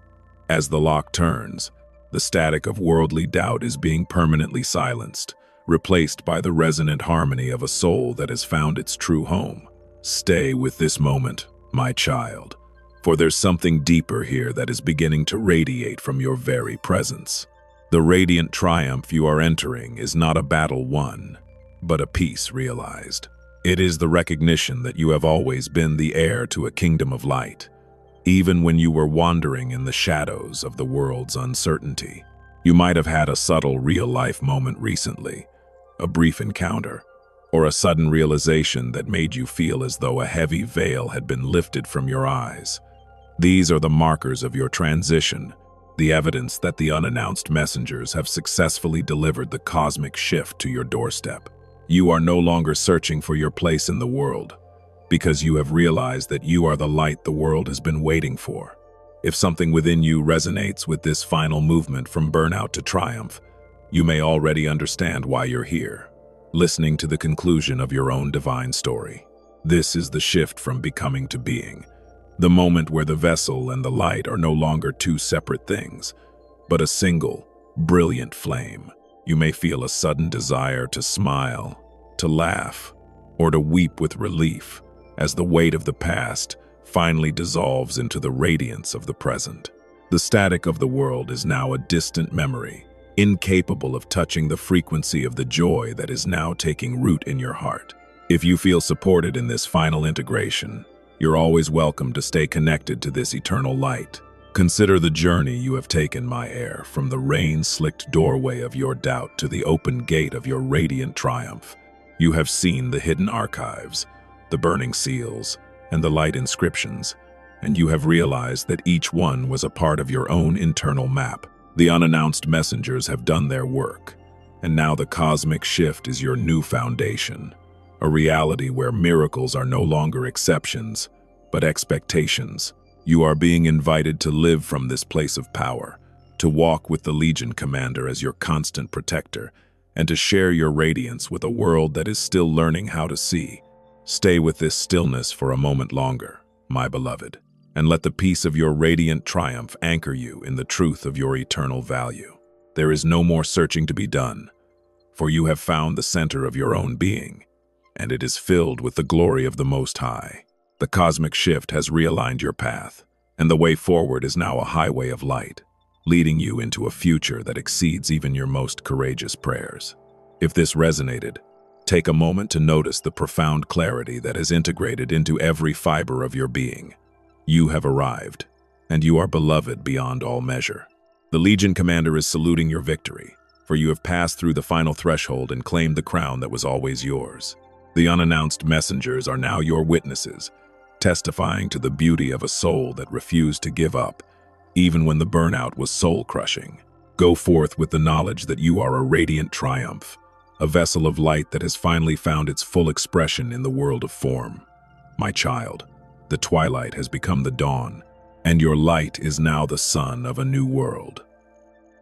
As the lock turns, the static of worldly doubt is being permanently silenced, replaced by the resonant harmony of a soul that has found its true home. Stay with this moment, my child, for there's something deeper here that is beginning to radiate from your very presence. The radiant triumph you are entering is not a battle won. but a peace realized. It is the recognition that you have always been the heir to a kingdom of light, even when you were wandering in the shadows of the world's uncertainty. You might have had a subtle real-life moment recently, a brief encounter, or a sudden realization that made you feel as though a heavy veil had been lifted from your eyes. These are the markers of your transition, the evidence that the unannounced messengers have successfully delivered the cosmic shift to your doorstep. You are no longer searching for your place in the world, because you have realized that you are the light the world has been waiting for. If something within you resonates with this final movement from burnout to triumph, you may already understand why you're here, listening to the conclusion of your own divine story. This is the shift from becoming to being, the moment where the vessel and the light are no longer two separate things, but a single, brilliant flame. You may feel a sudden desire to smile, to laugh, or to weep with relief as the weight of the past finally dissolves into the radiance of the present. The static of the world is now a distant memory, incapable of touching the frequency of the joy that is now taking root in your heart. If you feel supported in this final integration, you're always welcome to stay connected to this eternal light. Consider the journey you have taken, my heir, from the rain-slicked doorway of your doubt to the open gate of your radiant triumph. You have seen the hidden archives, the burning seals, and the light inscriptions, and you have realized that each one was a part of your own internal map. The unannounced messengers have done their work, and now the cosmic shift is your new foundation, a reality where miracles are no longer exceptions, but expectations. You are being invited to live from this place of power, to walk with the Legion Commander as your constant protector, and to share your radiance with a world that is still learning how to see. Stay with this stillness for a moment longer, my beloved, and let the peace of your radiant triumph anchor you in the truth of your eternal value. There is no more searching to be done, for you have found the center of your own being, and it is filled with the glory of the Most High. The cosmic shift has realigned your path, and the way forward is now a highway of light, leading you into a future that exceeds even your most courageous prayers. If this resonated, take a moment to notice the profound clarity that is integrated into every fiber of your being. You have arrived, and you are beloved beyond all measure. The Legion Commander is saluting your victory, for you have passed through the final threshold and claimed the crown that was always yours. The unannounced messengers are now your witnesses, testifying to the beauty of a soul that refused to give up, even when the burnout was soul-crushing. Go forth with the knowledge that you are a radiant triumph, a vessel of light that has finally found its full expression in the world of form. My child, the twilight has become the dawn, and your light is now the sun of a new world.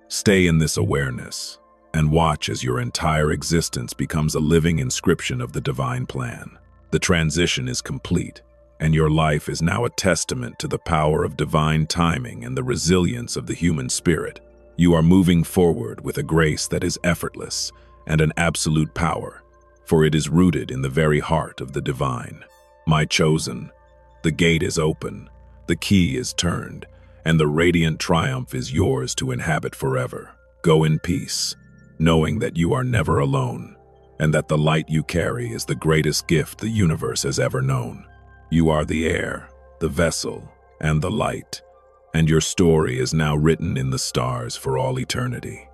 Stay in this awareness, and watch as your entire existence becomes a living inscription of the divine plan. The transition is complete, and your life is now a testament to the power of divine timing and the resilience of the human spirit. You are moving forward with a grace that is effortless and an absolute power, for it is rooted in the very heart of the divine. My chosen, the gate is open, the key is turned, and the radiant triumph is yours to inhabit forever. Go in peace, knowing that you are never alone, and that the light you carry is the greatest gift the universe has ever known. You are the air, the vessel, and the light, and your story is now written in the stars for all eternity.